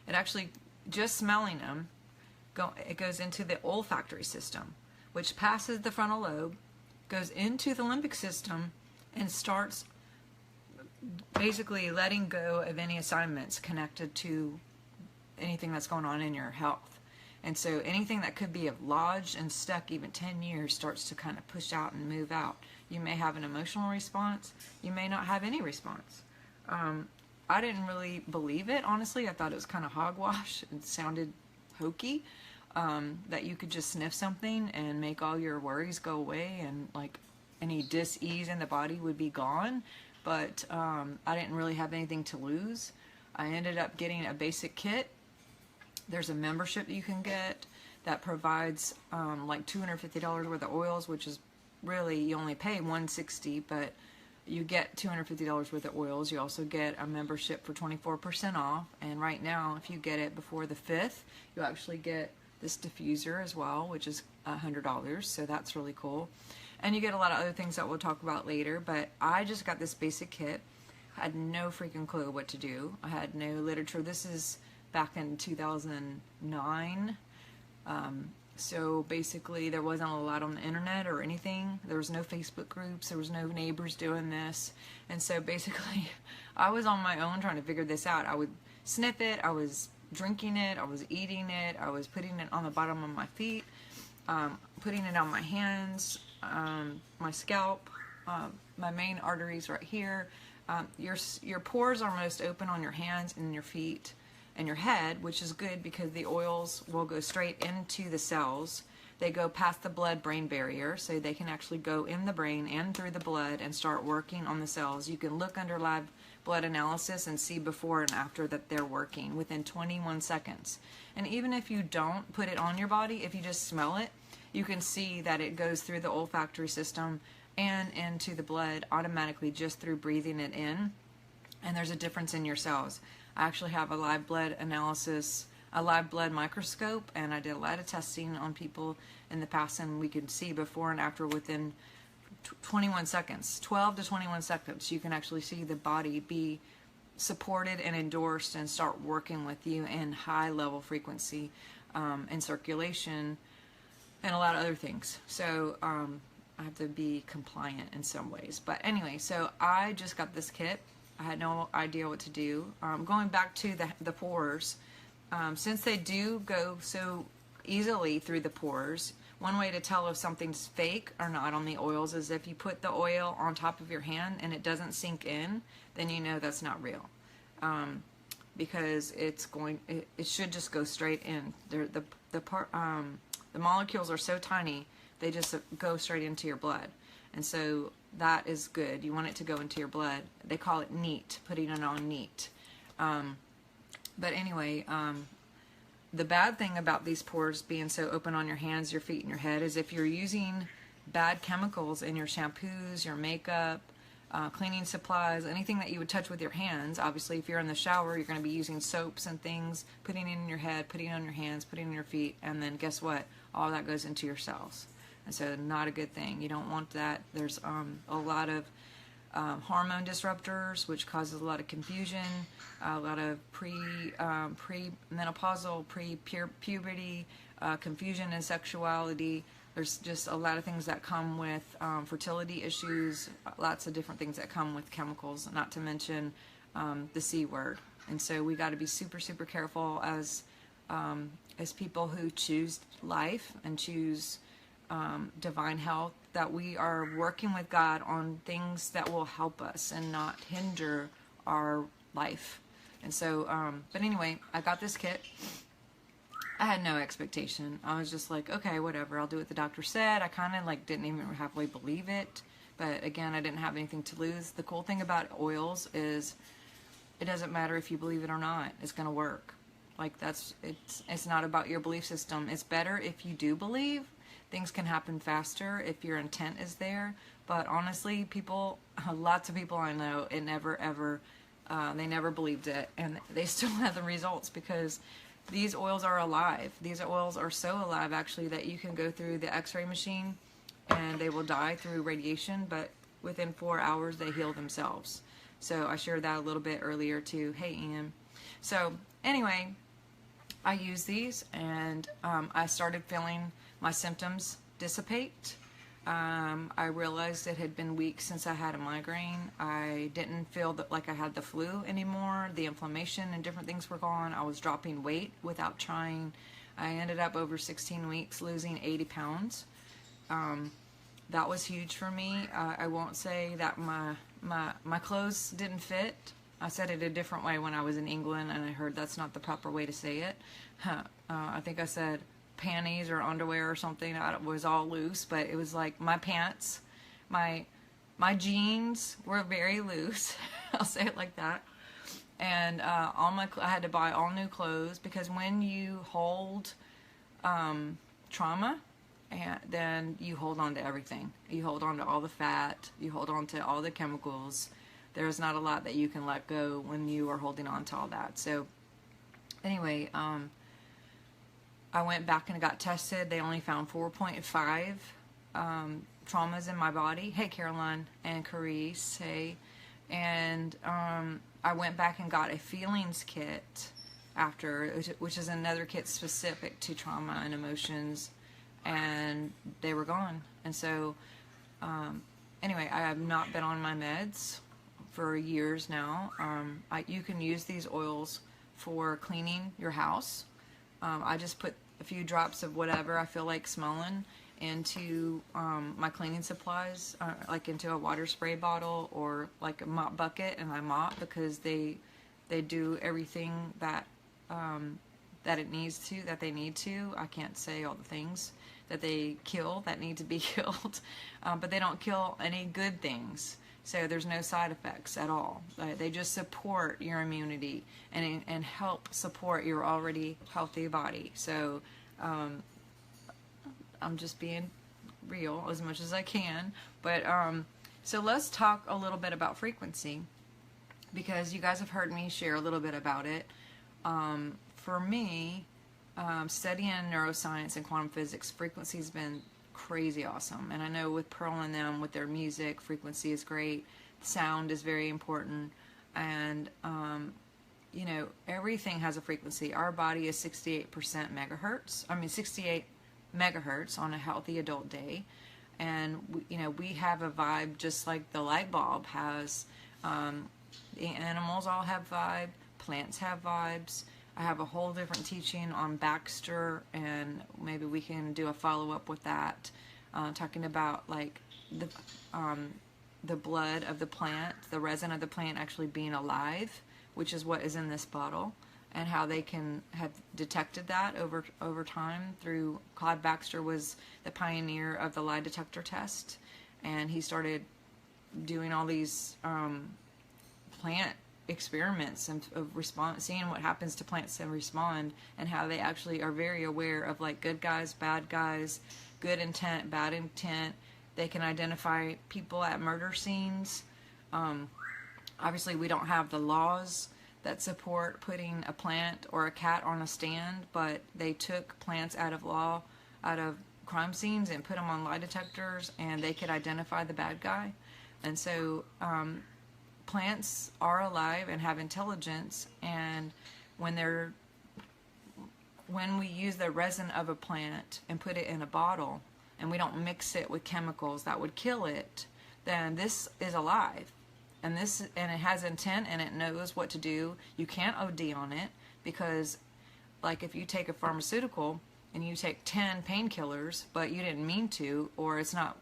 It actually, just smelling them, it goes into the olfactory system, which passes the frontal lobe, goes into the limbic system, and starts basically letting go of any assignments connected to anything that's going on in your health. And so anything that could be lodged and stuck even 10 years starts to kind of push out and move out. You may have an emotional response. You may not have any response. I didn't really believe it, honestly. I thought it was kind of hogwash. It sounded hokey, that you could just sniff something and make all your worries go away and like any dis-ease in the body would be gone. But I didn't really have anything to lose. I ended up getting a basic kit. There's a membership that you can get that provides like $250 worth of oils, which is really, you only pay $160, but you get $250 worth of oils. You also get a membership for 24% off. And right now, if you get it before the 5th, you actually get this diffuser as well, which is $100. So that's really cool. And you get a lot of other things that we'll talk about later. But I just got this basic kit. I had no freaking clue what to do. I had no literature. This is back in 2009. So basically there wasn't a lot on the internet or anything. There was no Facebook groups. There was no neighbors doing this. And so basically I was on my own trying to figure this out. I would sniff it. I was drinking it. I was eating it. I was putting it on the bottom of my feet, putting it on my hands, my scalp, my main arteries right here. Your pores are most open on your hands and your feet and your head, which is good because the oils will go straight into the cells. They go past the blood-brain barrier, so they can actually go in the brain and through the blood and start working on the cells. You can look under live blood analysis and see before and after that they're working within 21 seconds. And even if you don't put it on your body, if you just smell it, you can see that it goes through the olfactory system and into the blood automatically just through breathing it in. And there's a difference in your cells. I actually have a live blood analysis, a live blood microscope, and I did a lot of testing on people in the past, and we could see before and after within 21 seconds, 12 to 21 seconds. You can actually see the body be supported and endorsed and start working with you in high level frequency and circulation and a lot of other things. So I have to be compliant in some ways. But anyway, so I just got this kit. I had no idea what to do. Going back to the pores, since they do go so easily through the pores, one way to tell if something's fake or not on the oils is if you put the oil on top of your hand and it doesn't sink in, then you know that's not real. Because it should just go straight in. The molecules are so tiny, they just go straight into your blood. And so that is good. You want it to go into your blood. They call it neat, putting it on neat. But anyway, the bad thing about these pores being so open on your hands, your feet, and your head is if you're using bad chemicals in your shampoos, your makeup, cleaning supplies, anything that you would touch with your hands. Obviously, if you're in the shower, you're going to be using soaps and things, putting it in your head, putting it on your hands, putting it in your feet, and then guess what? All that goes into your cells. And so not a good thing. You don't want that. There's a lot of hormone disruptors, which causes a lot of confusion, a lot of pre-menopausal, pre-puberty, confusion in sexuality. There's just a lot of things that come with fertility issues, lots of different things that come with chemicals, not to mention the C word. And so we got to be super, super careful as people who choose life and choose divine health, that we are working with God on things that will help us and not hinder our life. And so, but anyway, I got this kit. I had no expectation. I was just like, okay, whatever, I'll do what the doctor said. I kind of like didn't even halfway believe it. But again, I didn't have anything to lose. The cool thing about oils is it doesn't matter if you believe it or not. It's going to work. Like it's not about your belief system. It's better if you do believe. Things can happen faster if your intent is there. But honestly, lots of people I know, it never ever, they never believed it, and they still have the results because these oils are alive. These oils are so alive actually that you can go through the X-ray machine and they will die through radiation, but within 4 hours they heal themselves. So I shared that a little bit earlier too. Hey Ian. So anyway, I use these and I started feeling my symptoms dissipate. I realized it had been weeks since I had a migraine. I didn't feel like I had the flu anymore. The inflammation and different things were gone. I was dropping weight without trying. I ended up over 16 weeks losing 80 pounds. That was huge for me. I won't say that my clothes didn't fit. I said it a different way when I was in England, and I heard that's not the proper way to say it. I think I said panties or underwear or something. It was all loose, but it was like my pants, my jeans were very loose. I'll say it like that. And I had to buy all new clothes because when you hold trauma, and then you hold on to everything. You hold on to all the fat. You hold on to all the chemicals. There's not a lot that you can let go when you are holding on to all that. So anyway, I went back and got tested. They only found 4.5 traumas in my body. Hey, Caroline and Carice. Hey. And I went back and got a feelings kit after, which is another kit specific to trauma and emotions, and they were gone. And so anyway, I have not been on my meds for years now. You can use these oils for cleaning your house. I just put a few drops of whatever I feel like smelling into my cleaning supplies, like into a water spray bottle or like a mop bucket, and I mop because they do everything that they need to. I can't say all the things that they kill that need to be killed, but they don't kill any good things. So there's no side effects at all. They just support your immunity and help support your already healthy body. So I'm just being real as much as I can. But so let's talk a little bit about frequency, because you guys have heard me share a little bit about it. For me, studying neuroscience and quantum physics, frequency has been crazy awesome. And I know with Pearl and them, with their music, frequency is great. Sound is very important. And, you know, everything has a frequency. Our body is 68 megahertz on a healthy adult day. And, you know, we have a vibe just like the light bulb has. The animals all have vibe. Plants have vibes. I have a whole different teaching on Baxter, and maybe we can do a follow-up with that, talking about like the blood of the plant, the resin of the plant actually being alive, which is what is in this bottle, and how they can have detected that over time through. Claude Baxter was the pioneer of the lie detector test, and he started doing all these plant experiments and of seeing what happens to plants and respond, and how they actually are very aware of like good guys, bad guys, good intent, bad intent. They can identify people at murder scenes. Obviously we don't have the laws that support putting a plant or a cat on a stand, but they took plants out of crime scenes and put them on lie detectors, and they could identify the bad guy. And so plants are alive and have intelligence, and when we use the resin of a plant and put it in a bottle, and we don't mix it with chemicals that would kill it, then this is alive, and it has intent, and it knows what to do. You can't OD on it, because like if you take a pharmaceutical and you take 10 painkillers, but you didn't mean to, or it's not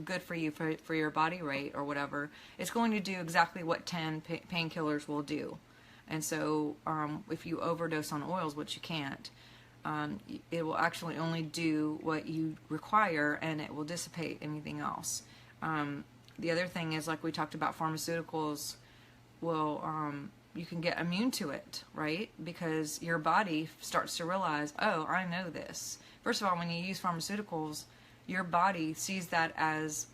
good for you for your body rate or whatever, it's going to do exactly what 10 painkillers will do. And so if you overdose on oils, which you can't, it will actually only do what you require, and it will dissipate anything else. The other thing is, like we talked about, pharmaceuticals will you can get immune to it, right? Because your body starts to realize, oh, I know this. First of all, when you use pharmaceuticals, your body sees that as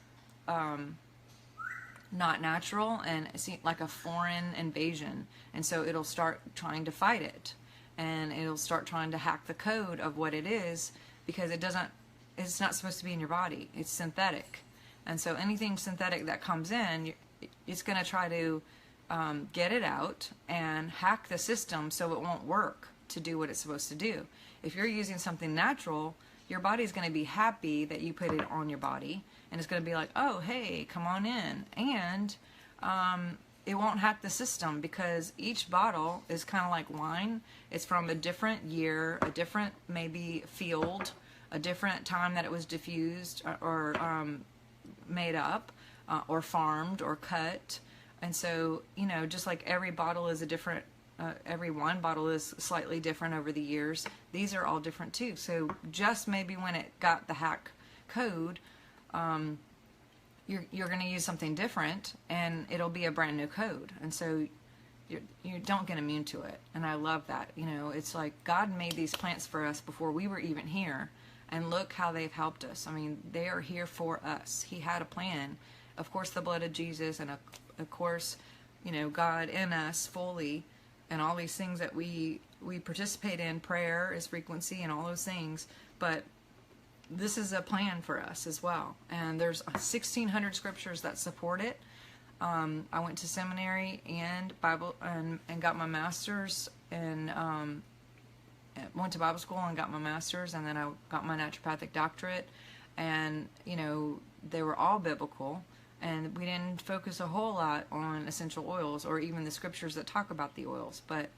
not natural and like a foreign invasion, and so it'll start trying to fight it, and it'll start trying to hack the code of what it is, because it's not supposed to be in your body. It's synthetic, and so anything synthetic that comes in, it's going to try to get it out and hack the system so it won't work to do what it's supposed to do. If you're using something natural, your body's going to be happy that you put it on your body, and it's going to be like, oh, hey, come on in. And it won't hack the system, because each bottle is kind of like wine. It's from a different year, a different maybe field, a different time that it was diffused or made up or farmed or cut. And so, you know, just like every bottle is a different, every wine bottle is slightly different over the years, these are all different too. So just maybe when it got the hack code, you're going to use something different, and it'll be a brand new code. And so you don't get immune to it. And I love that. You know, it's like God made these plants for us before we were even here, and look how they've helped us. I mean, they are here for us. He had a plan. Of course, the blood of Jesus, and of course, you know, God in us fully, and all these things that we participate in. Prayer is frequency and all those things. But this is a plan for us as well. And there's 1,600 scriptures that support it. I went to seminary and Bible and got my master's, and went to Bible school and got my master's, and then I got my naturopathic doctorate. And, you know, they were all biblical, and we didn't focus a whole lot on essential oils or even the scriptures that talk about the oils. But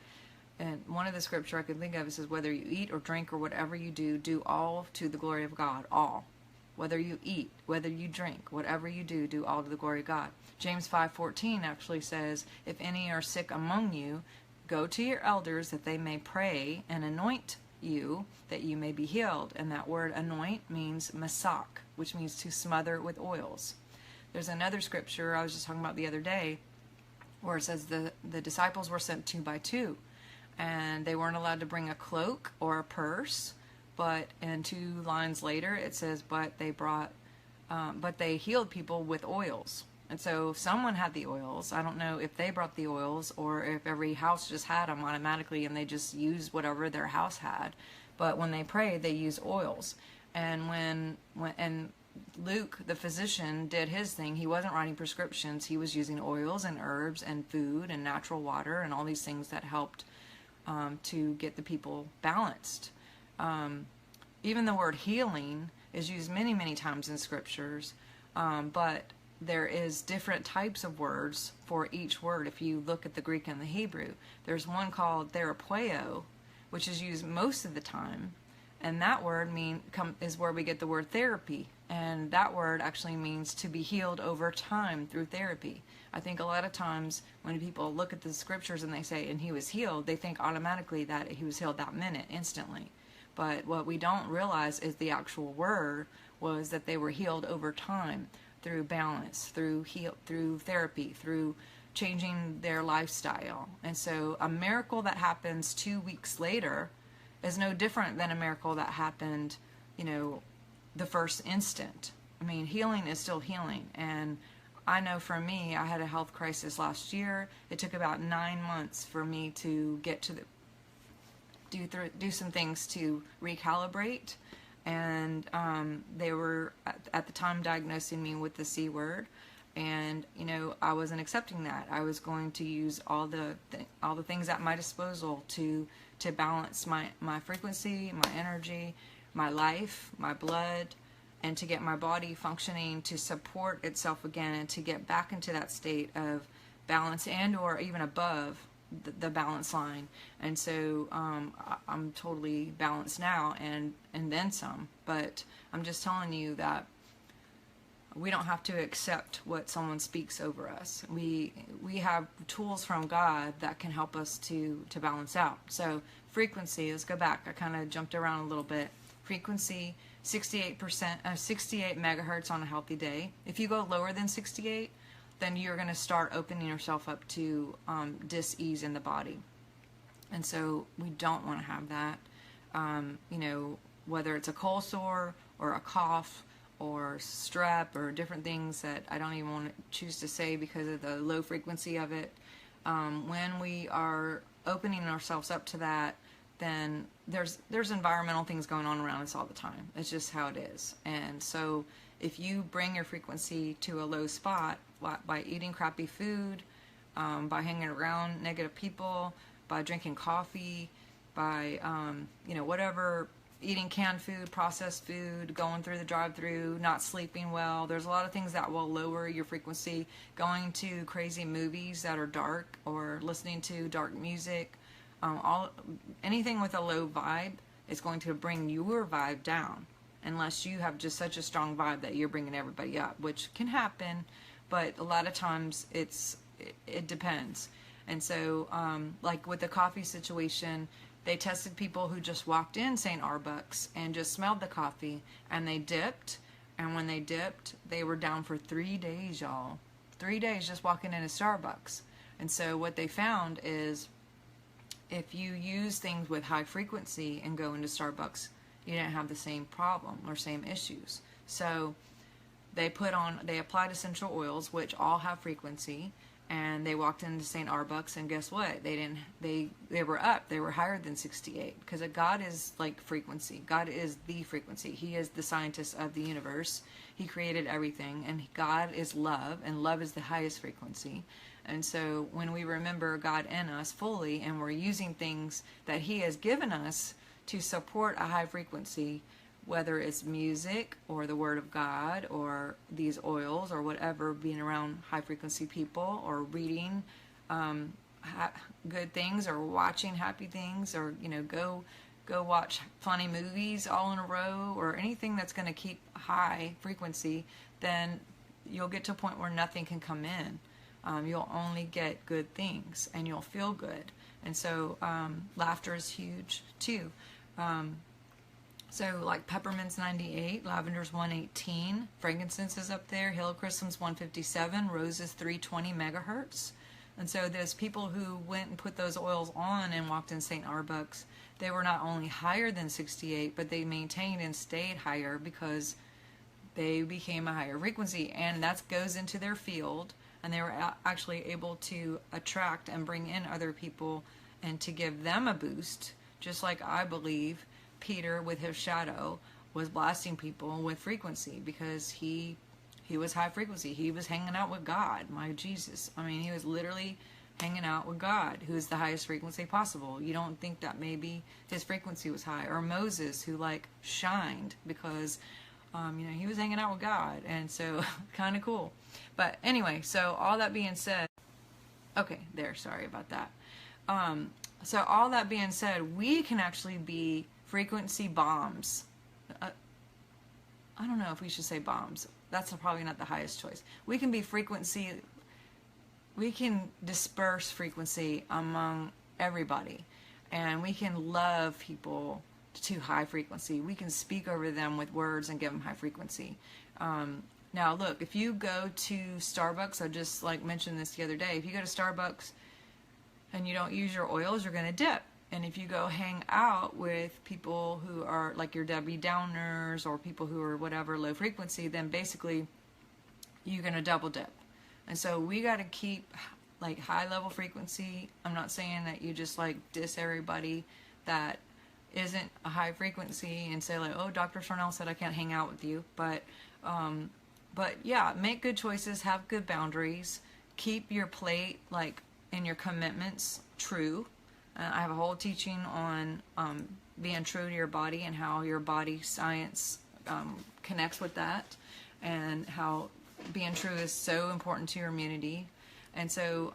and one of the scripture I could think of says, whether you eat or drink or whatever you do, do all to the glory of God. All. Whether you eat, whether you drink, whatever you do, do all to the glory of God. James 5:14 actually says, if any are sick among you, go to your elders that they may pray and anoint you, that you may be healed. And that word anoint means masak, which means to smother with oils. There's another scripture I was just talking about the other day where it says the disciples were sent 2 by 2. And they weren't allowed to bring a cloak or a purse, but in 2 lines later it says, but they healed people with oils. And so someone had the oils. I don't know if they brought the oils or if every house just had them automatically and they just used whatever their house had. But when they prayed, they used oils. And when Luke, the physician, did his thing, he wasn't writing prescriptions. He was using oils and herbs and food and natural water and all these things that helped to get the people balanced. Even the word healing is used many, many times in scriptures, but there is different types of words for each word. If you look at the Greek and the Hebrew, there's one called therapeio, which is used most of the time, and that word is where we get the word therapy, and that word actually means to be healed over time through therapy. I think a lot of times when people look at the scriptures and they say, and he was healed, they think automatically that he was healed that minute, instantly. But what we don't realize is the actual word was that they were healed over time through balance, through therapy, through changing their lifestyle. And so a miracle that happens 2 weeks later is no different than a miracle that happened, you know, the first instant. I mean, healing is still healing. And I know for me, I had a health crisis last year. It took about 9 months for me to get to do some things to recalibrate. And they were at the time diagnosing me with the C word, and you know, I wasn't accepting that. I was going to use all the things at my disposal to balance my frequency, my energy, my life, my blood, and to get my body functioning to support itself again, and to get back into that state of balance and or even above the balance line. And so I'm totally balanced now, and then some. But I'm just telling you that we don't have to accept what someone speaks over us. We have tools from God that can help us to balance out. So frequency, let's go back. I kind of jumped around a little bit. Frequency, 68 megahertz on a healthy day. If you go lower than 68, then you're going to start opening yourself up to dis-ease in the body. And so we don't want to have that. You know, whether it's a cold sore or a cough or strep or different things that I don't even want to choose to say because of the low frequency of it. When we are opening ourselves up to that, then there's environmental things going on around us all the time. It's just how it is. And so if you bring your frequency to a low spot by eating crappy food, by hanging around negative people, by drinking coffee, by you know, whatever, eating canned food, processed food, going through the drive-through, not sleeping well. There's a lot of things that will lower your frequency. Going to crazy movies that are dark, or listening to dark music, anything with a low vibe is going to bring your vibe down, unless you have just such a strong vibe that you're bringing everybody up, which can happen, but a lot of times it depends. And so, like with the coffee situation, they tested people who just walked in St. Arbuck's and just smelled the coffee, and they dipped. And when they dipped, they were down for 3 days, y'all. 3 days just walking into Starbucks. And so what they found is if you use things with high frequency and go into Starbucks, you didn't have the same problem or same issues. So they applied essential oils, which all have frequency. And they walked into St. Arbuck's, and guess what? They were up. They were higher than 68, because God is like frequency. God is the frequency. He is the scientist of the universe. He created everything, and God is love, and love is the highest frequency. And so when we remember God in us fully, and we're using things that He has given us to support a high frequency, whether it's music or the Word of God or these oils or whatever, being around high frequency people, or reading good things, or watching happy things, or, you know, go watch funny movies all in a row, or anything that's going to keep high frequency, then you'll get to a point where nothing can come in. You'll only get good things, and you'll feel good. And so laughter is huge too. So like peppermint's 98, lavender's 118, frankincense is up there, helichrysum's 157, rose is 320 megahertz. And so those people who went and put those oils on and walked in St. Arbuck's, they were not only higher than 68, but they maintained and stayed higher because they became a higher frequency, and that goes into their field, and they were actually able to attract and bring in other people and to give them a boost, just like I believe Peter with his shadow was blasting people with frequency, because he was high frequency. He was hanging out with God, my Jesus. I mean, he was literally hanging out with God, who is the highest frequency possible. You don't think that maybe his frequency was high? Or Moses, who like shined because you know, he was hanging out with God, and so kind of cool. But anyway, so all that being said, okay, sorry about that. So all that being said, we can actually be frequency bombs. I don't know if we should say bombs. That's probably not the highest choice. We can be frequency. We can disperse frequency among everybody, and we can love people to high frequency. We can speak over them with words and give them high frequency. Now look, if you go to Starbucks, I just like mentioned this the other day, if you go to Starbucks and you don't use your oils, you're going to dip. And if you go hang out with people who are like your Debbie Downers, or people who are whatever low frequency, then basically you're going to double dip. And so we got to keep like high level frequency. I'm not saying that you just like diss everybody that isn't a high frequency and say like, oh, Dr. Sharnael said I can't hang out with you. But yeah, make good choices, have good boundaries, keep your plate like and your commitments true. I have a whole teaching on being true to your body, and how your body science connects with that, and how being true is so important to your immunity. And so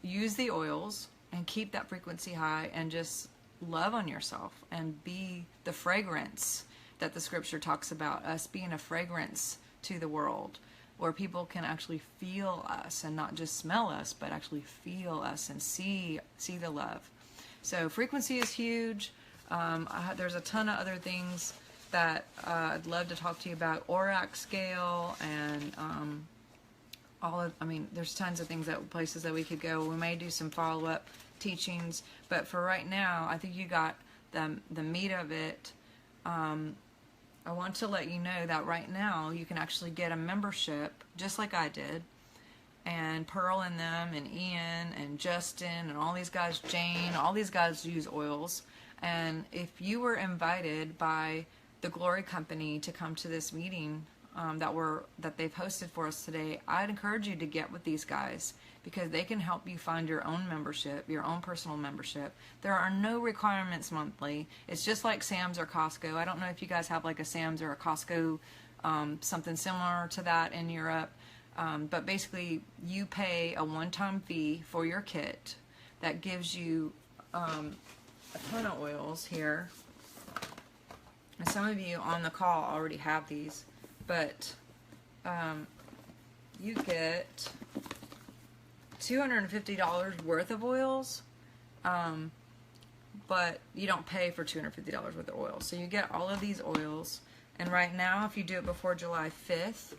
use the oils and keep that frequency high, and just love on yourself and be the fragrance that the scripture talks about, us being a fragrance to the world, where people can actually feel us and not just smell us, but actually feel us and see the love. So frequency is huge. There's a ton of other things that I'd love to talk to you about. Auroch scale and I mean, there's tons of things places that we could go. We may do some follow-up teachings, but for right now, I think you got the meat of it. I want to let you know that right now you can actually get a membership, just like I did, and Pearl and them, and Ian and Justin and all these guys, Jane, all these guys use oils. And if you were invited by the Glory Company to come to this meeting that they've hosted for us today, I'd encourage you to get with these guys, because they can help you find your own membership, your own personal membership. There are no requirements monthly. It's just like Sam's or Costco. I don't know if you guys have like a Sam's or a Costco, something similar to that in Europe. But basically, you pay a one-time fee for your kit that gives you a ton of oils here. And some of you on the call already have these, but you get $250 worth of oils, but you don't pay for $250 worth of oils. So you get all of these oils, and right now, if you do it before July 5th,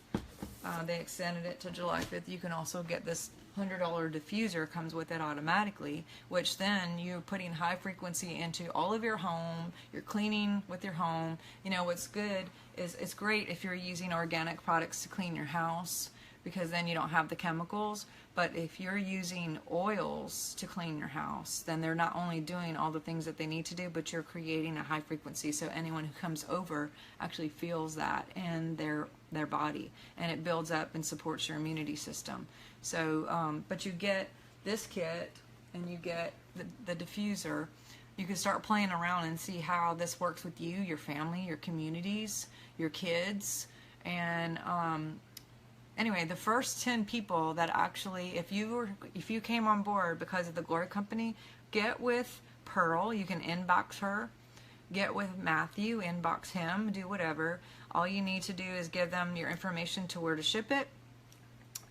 they extended it to July 5th, you can also get this $100 diffuser, comes with it automatically, which then you're putting high frequency into all of your home, you're cleaning with your home. You know, what's good is it's great if you're using organic products to clean your house, because then you don't have the chemicals. But if you're using oils to clean your house, then they're not only doing all the things that they need to do, but you're creating a high frequency, so anyone who comes over actually feels that in their body, and it builds up and supports your immunity system. So, but you get this kit, and you get the diffuser. You can start playing around and see how this works with you, your family, your communities, your kids, and anyway, the first 10 people that actually, if you came on board because of the Glory Company, get with Pearl. You can inbox her. Get with Matthew, inbox him, do whatever. All you need to do is give them your information to where to ship it,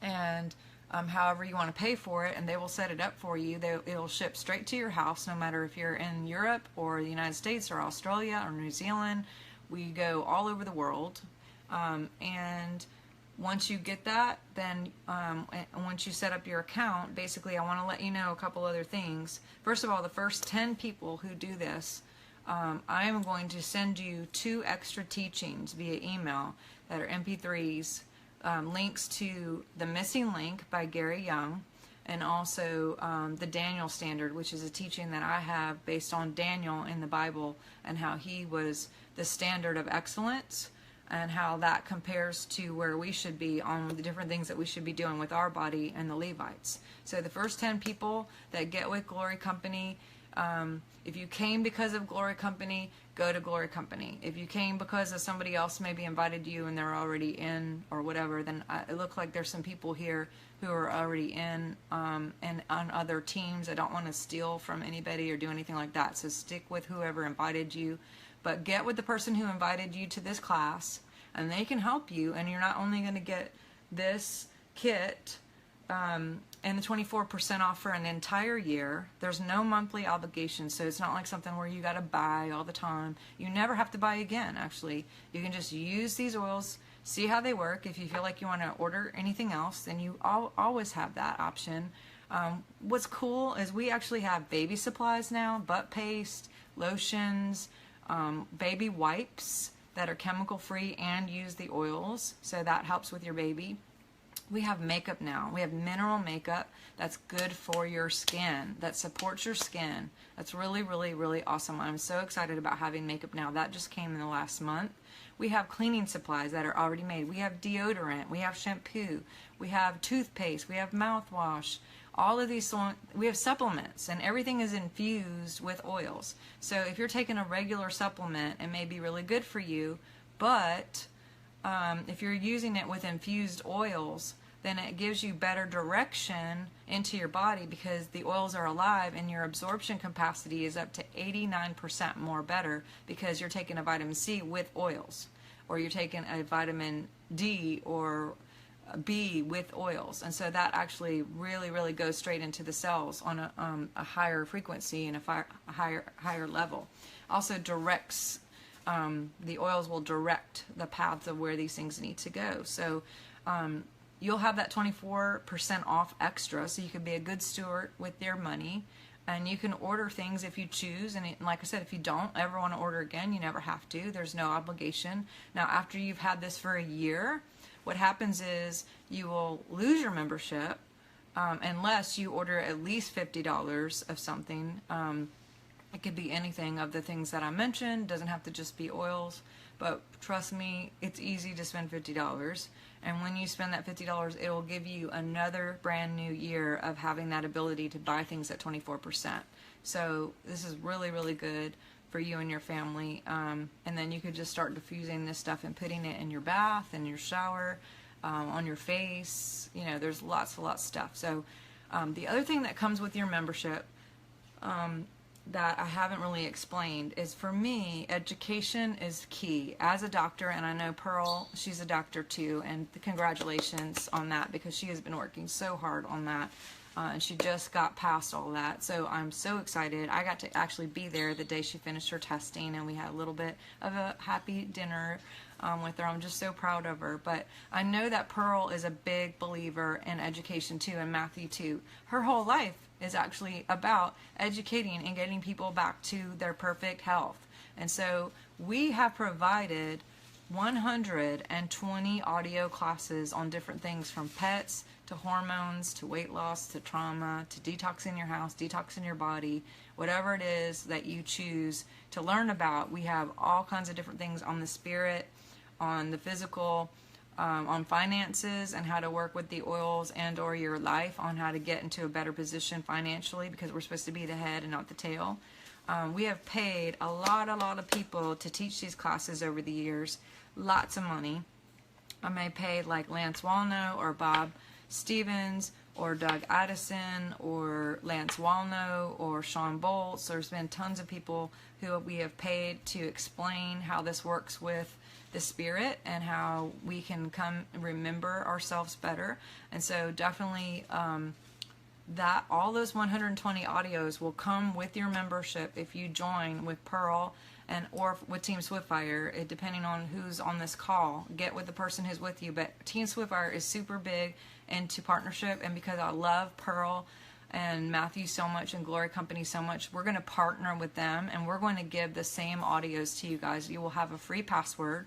and however you want to pay for it, and they will set it up for you. It'll ship straight to your house, no matter if you're in Europe or the United States or Australia or New Zealand. We go all over the world, and once you get that, then once you set up your account, basically I want to let you know a couple other things. First of all, the first 10 people who do this, I am going to send you 2 extra teachings via email that are MP3s, links to The Missing Link by Gary Young, and also the Daniel Standard, which is a teaching that I have based on Daniel in the Bible and how he was the standard of excellence, and how that compares to where we should be on the different things that we should be doing with our body and the Levites. So the first 10 people that get with Glory Company, if you came because of Glory Company, go to Glory Company. If you came because of somebody else maybe invited you and they're already in or whatever, then it looks like there's some people here who are already in and on other teams. I don't want to steal from anybody or do anything like that, so stick with whoever invited you. But get with the person who invited you to this class, and they can help you. And you're not only going to get this kit and the 24% off for an entire year. There's no monthly obligation, so it's not like something where you got to buy all the time. You never have to buy again, actually. You can just use these oils, see how they work. If you feel like you want to order anything else, then you always have that option. What's cool is we actually have baby supplies now, butt paste, lotions, baby wipes that are chemical free and use the oils, so that helps with your baby. We have makeup now. We have mineral makeup that's good for your skin, that supports your skin. That's really, really, really awesome. I'm so excited about having makeup now. That just came in the last month. We have cleaning supplies that are already made. We have deodorant. We have shampoo. We have toothpaste. We have mouthwash. All of these, we have supplements, and everything is infused with oils. So if you're taking a regular supplement, it may be really good for you, but if you're using it with infused oils, then it gives you better direction into your body, because the oils are alive and your absorption capacity is up to 89% more better, because you're taking a vitamin C with oils, or you're taking a vitamin D or B with oils. And so that actually really, really goes straight into the cells on a higher frequency and a higher level. Also directs, the oils will direct the paths of where these things need to go. So you'll have that 24% off extra, so you can be a good steward with your money. And you can order things if you choose. And like I said, if you don't ever want to order again, you never have to. There's no obligation. Now, after you've had this for a year, what happens is you will lose your membership unless you order at least $50 of something. It could be anything of the things that I mentioned. It doesn't have to just be oils. But trust me, it's easy to spend $50. And when you spend that $50, it will give you another brand new year of having that ability to buy things at 24%. So this is really, really good for you and your family. And then you could just start diffusing this stuff and putting it in your bath, in your shower, on your face. You know, there's lots of stuff. So the other thing that comes with your membership that I haven't really explained is, for me, education is key. As a doctor, and I know Pearl, she's a doctor too, and congratulations on that, because she has been working so hard on that, and she just got past all that. So I'm so excited. I got to actually be there the day she finished her testing, and we had a little bit of a happy dinner with her. I'm just so proud of her. But I know that Pearl is a big believer in education too, and Matthew too. Her whole life is actually about educating and getting people back to their perfect health. And so we have provided 120 audio classes on different things, from pets to hormones to weight loss to trauma to detoxing your house, detoxing your body, whatever it is that you choose to learn about. We have all kinds of different things on the spirit, on the physical, on finances, and how to work with the oils and or your life, on how to get into a better position financially, because we're supposed to be the head and not the tail. We have paid a lot of people to teach these classes over the years, lots of money. I may pay like Lance Walno or Bob Stevens or Doug Addison or Lance Walno or Sean Boltz. There's been tons of people who we have paid to explain how this works with the spirit and how we can come and remember ourselves better. And so definitely that all those 120 audios will come with your membership if you join with Pearl and or with Team Swiftfire, depending on who's on this call. Get with the person who's with you. But Team Swiftfire is super big into partnership, and because I love Pearl and Matthew so much and Glory Company so much, we're going to partner with them, and we're going to give the same audios to you guys. You will have a free password,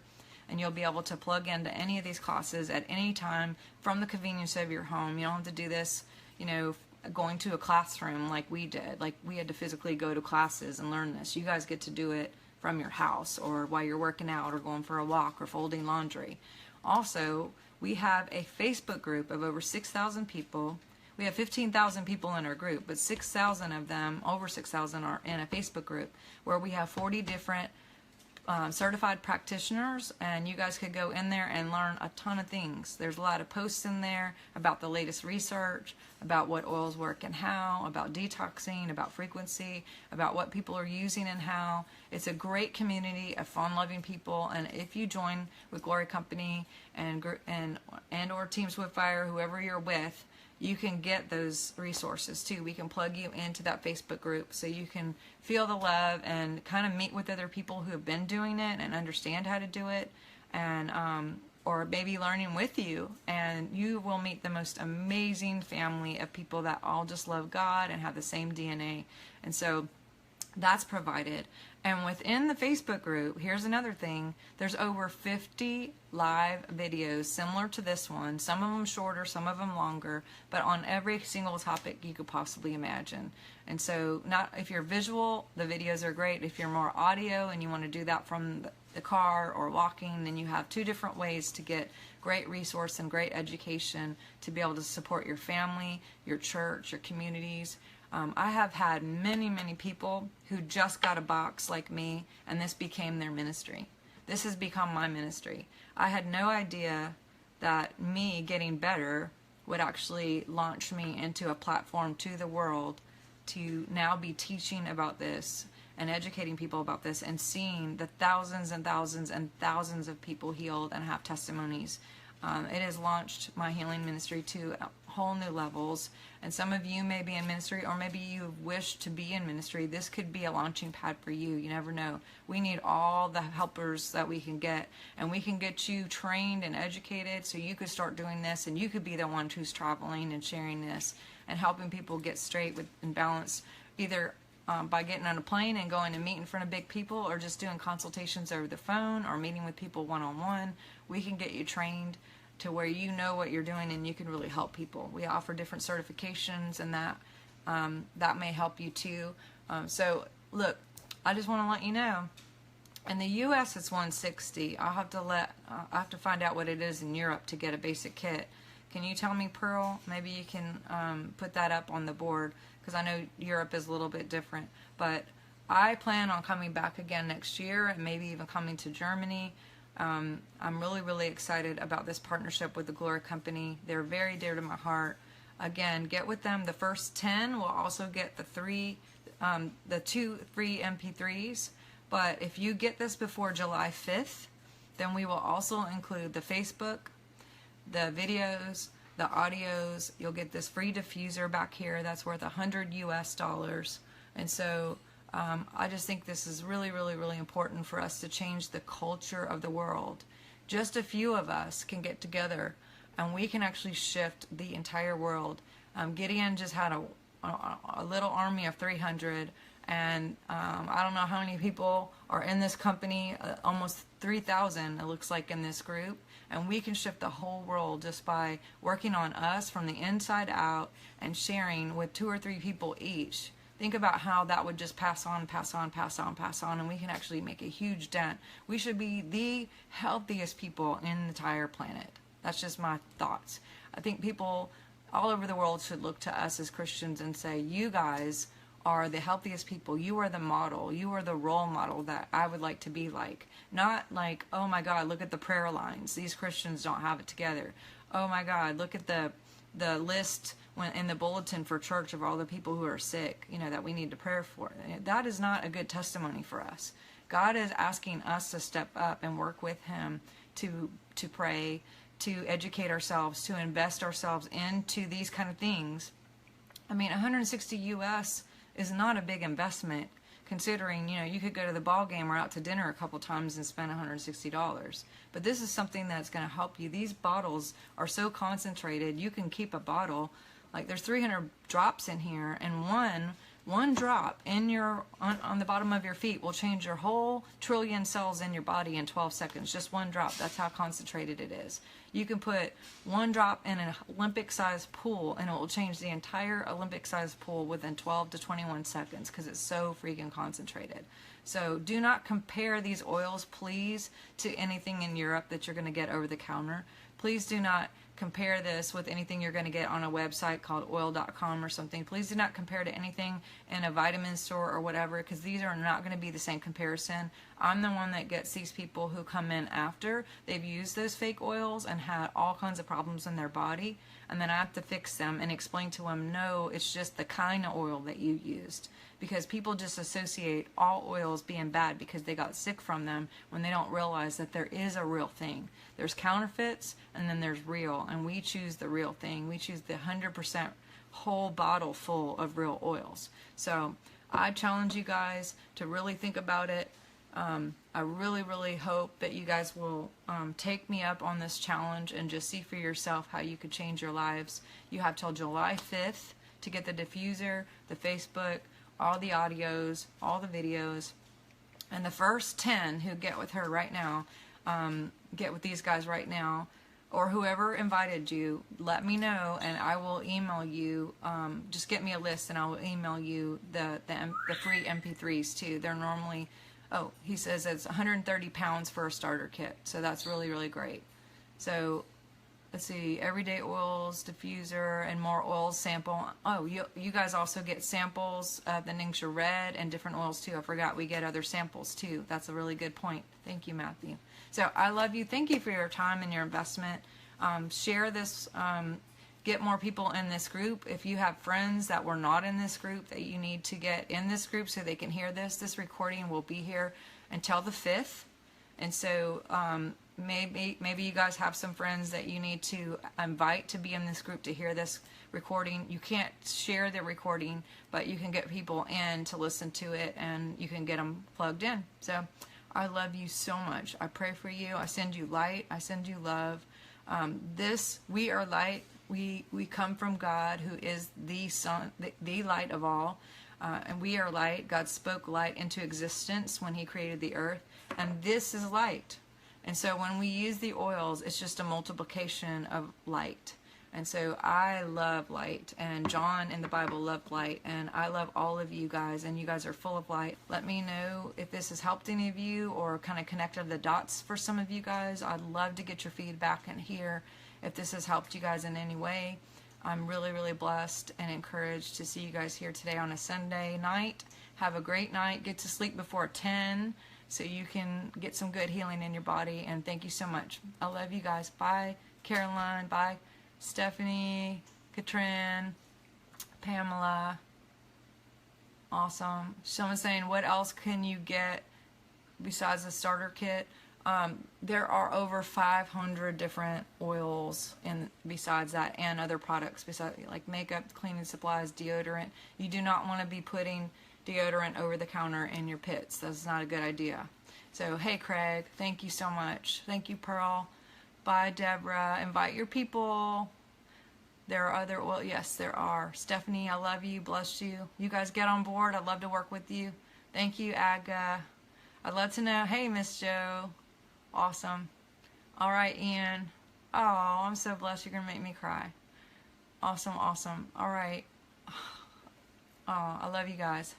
and you'll be able to plug into any of these classes at any time from the convenience of your home. You don't have to do this, you know, going to a classroom like we did. Like, we had to physically go to classes and learn this. You guys get to do it from your house, or while you're working out, or going for a walk, or folding laundry. Also, we have a Facebook group of over 6,000 people. We have 15,000 people in our group, but 6,000 of them, over 6,000, are in a Facebook group where we have 40 different certified practitioners, and you guys could go in there and learn a ton of things. There's a lot of posts in there about the latest research, about what oils work and how, about detoxing, about frequency, about what people are using and how. It's a great community of fun-loving people, and if you join with Glory Company and or Team Swiftfire, whoever you're with, you can get those resources too. We can plug you into that Facebook group so you can feel the love and kind of meet with other people who have been doing it and understand how to do it, and or maybe learning with you, and you will meet the most amazing family of people that all just love God and have the same DNA. And so that's provided. And within the Facebook group, here's another thing, there's over 50 live videos similar to this one, some of them shorter, some of them longer, but on every single topic you could possibly imagine. And so, not if you're visual, the videos are great. If you're more audio and you want to do that from the car or walking, then you have two different ways to get great resource and great education to be able to support your family, your church, your communities. I have had many people who just got a box like me, and this became their ministry. This has become my ministry. I had no idea that me getting better would actually launch me into a platform to the world to now be teaching about this and educating people about this, and seeing the thousands and thousands and thousands of people healed and have testimonies. It has launched my healing ministry to whole new levels. And some of you may be in ministry, or maybe you wish to be in ministry. This could be a launching pad for you. You never know. We need all the helpers that we can get, and we can get you trained and educated so you could start doing this, and you could be the one who's traveling and sharing this and helping people get straight with and balanced, either by getting on a plane and going to meet in front of big people, or just doing consultations over the phone, or meeting with people one-on-one. We can get you trained to where you know what you're doing and you can really help people. We offer different certifications, and that may help you too. So look, I just want to let you know, in the U.S. it's $160. I have to find out what it is in Europe to get a basic kit. Can you tell me, Pearl? Maybe you can put that up on the board, because I know Europe is a little bit different. But I plan on coming back again next year, and maybe even coming to Germany. I'm really, really excited about this partnership with the Glory Company. They're very dear to my heart. Again, get with them. The first 10 will also get the 2 free MP3s. But if you get this before July 5th, then we will also include the Facebook, the videos, the audios. You'll get this free diffuser back here that's worth $100 US. And so I just think this is really, really, really important for us to change the culture of the world. Just a few of us can get together, and we can actually shift the entire world. Gideon just had a little army of 300, and I don't know how many people are in this company, almost 3,000 it looks like in this group. And we can shift the whole world just by working on us from the inside out and sharing with 2 or 3 people each. Think about how that would just pass on, and we can actually make a huge dent. We should be the healthiest people in the entire planet. That's just my thoughts. I think people all over the world should look to us as Christians and say, you guys are the healthiest people. You are the model. You are the role model that I would like to be like. Not like, oh my God, look at the prayer lines. These Christians don't have it together. Oh my God, look at the list in the bulletin for church of all the people who are sick, that we need to pray for. That is not a good testimony for us. God is asking us to step up and work with Him to pray, to educate ourselves, to invest ourselves into these kind of things. I mean, 160 US is not a big investment, considering, you could go to the ball game or out to dinner a couple times and spend $160. But this is something that's going to help you. These bottles are so concentrated, you can keep a bottle, like there's 300 drops in here, and one drop in on the bottom of your feet will change your whole trillion cells in your body in 12 seconds. Just one drop. That's how concentrated it is. You can put one drop in an Olympic-sized pool, and it will change the entire Olympic-sized pool within 12 to 21 seconds, because it's so freaking concentrated. So do not compare these oils, please, to anything in Europe that you're going to get over the counter. Please do not compare this with anything you're going to get on a website called oil.com or something. Please do not compare to anything in a vitamin store or whatever, because these are not going to be the same comparison. I'm the one that gets these people who come in after they've used those fake oils and had all kinds of problems in their body, and then I have to fix them and explain to them, no, it's just the kind of oil that you used. Because people just associate all oils being bad because they got sick from them, when they don't realize that there is a real thing. There's counterfeits, and then there's real, and we choose the real thing. We choose the 100% whole bottle full of real oils. So I challenge you guys to really think about it. I really, really hope that you guys will take me up on this challenge and just see for yourself how you could change your lives. You have till July 5th to get the diffuser, the Facebook, all the audios, all the videos. And the first 10 who get with her right now, get with these guys right now, or whoever invited you, let me know, and I will email you. Just get me a list, and I will email you the free MP3s too. They're normally, he says it's 130 pounds for a starter kit, so that's really, really great. So let's see, everyday oils, diffuser, and more oils sample. Oh, you guys also get samples of the Ningxia Red and different oils too. I forgot we get other samples too. That's a really good point. Thank you, Matthew. So I love you. Thank you for your time and your investment. Share this. Get more people in this group. If you have friends that were not in this group that you need to get in this group so they can hear this recording will be here until the 5th. And so maybe you guys have some friends that you need to invite to be in this group to hear this recording. You can't share the recording, but you can get people in to listen to it, and you can get them plugged in. So I love you so much. I pray for you. I send you light. I send you love. We are light. We come from God, who is the sun, the light of all. And we are light. God spoke light into existence when he created the earth. And this is light. And so when we use the oils, it's just a multiplication of light. And so I love light. And John in the Bible loved light. And I love all of you guys. And you guys are full of light. Let me know if this has helped any of you or kind of connected the dots for some of you guys. I'd love to get your feedback and hear if this has helped you guys in any way. I'm really, really blessed and encouraged to see you guys here today on a Sunday night. Have a great night. Get to sleep before 10 so you can get some good healing in your body. And thank you so much. I love you guys. Bye, Caroline. Bye, Stephanie, Katrin, Pamela. Awesome. Someone's saying, what else can you get besides the starter kit? There are over 500 different oils besides that, and other products besides, like makeup, cleaning supplies, deodorant. You do not want to be putting deodorant over the counter in your pits. That's not a good idea. So, hey, Craig, thank you so much. Thank you, Pearl. Bye, Deborah. Invite your people. There are other oil. Yes, there are. Stephanie, I love you. Bless you. You guys get on board. I'd love to work with you. Thank you, Aga. I'd love to know. Hey, Miss Joe. Awesome. All right, Ian. Oh, I'm so blessed. You're going to make me cry. Awesome, awesome. All right. Oh, I love you guys.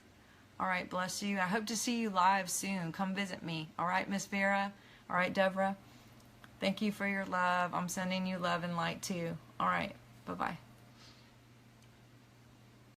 All right, bless you. I hope to see you live soon. Come visit me. All right, Miss Vera. All right, Deborah. Thank you for your love. I'm sending you love and light too. All right. Bye-bye.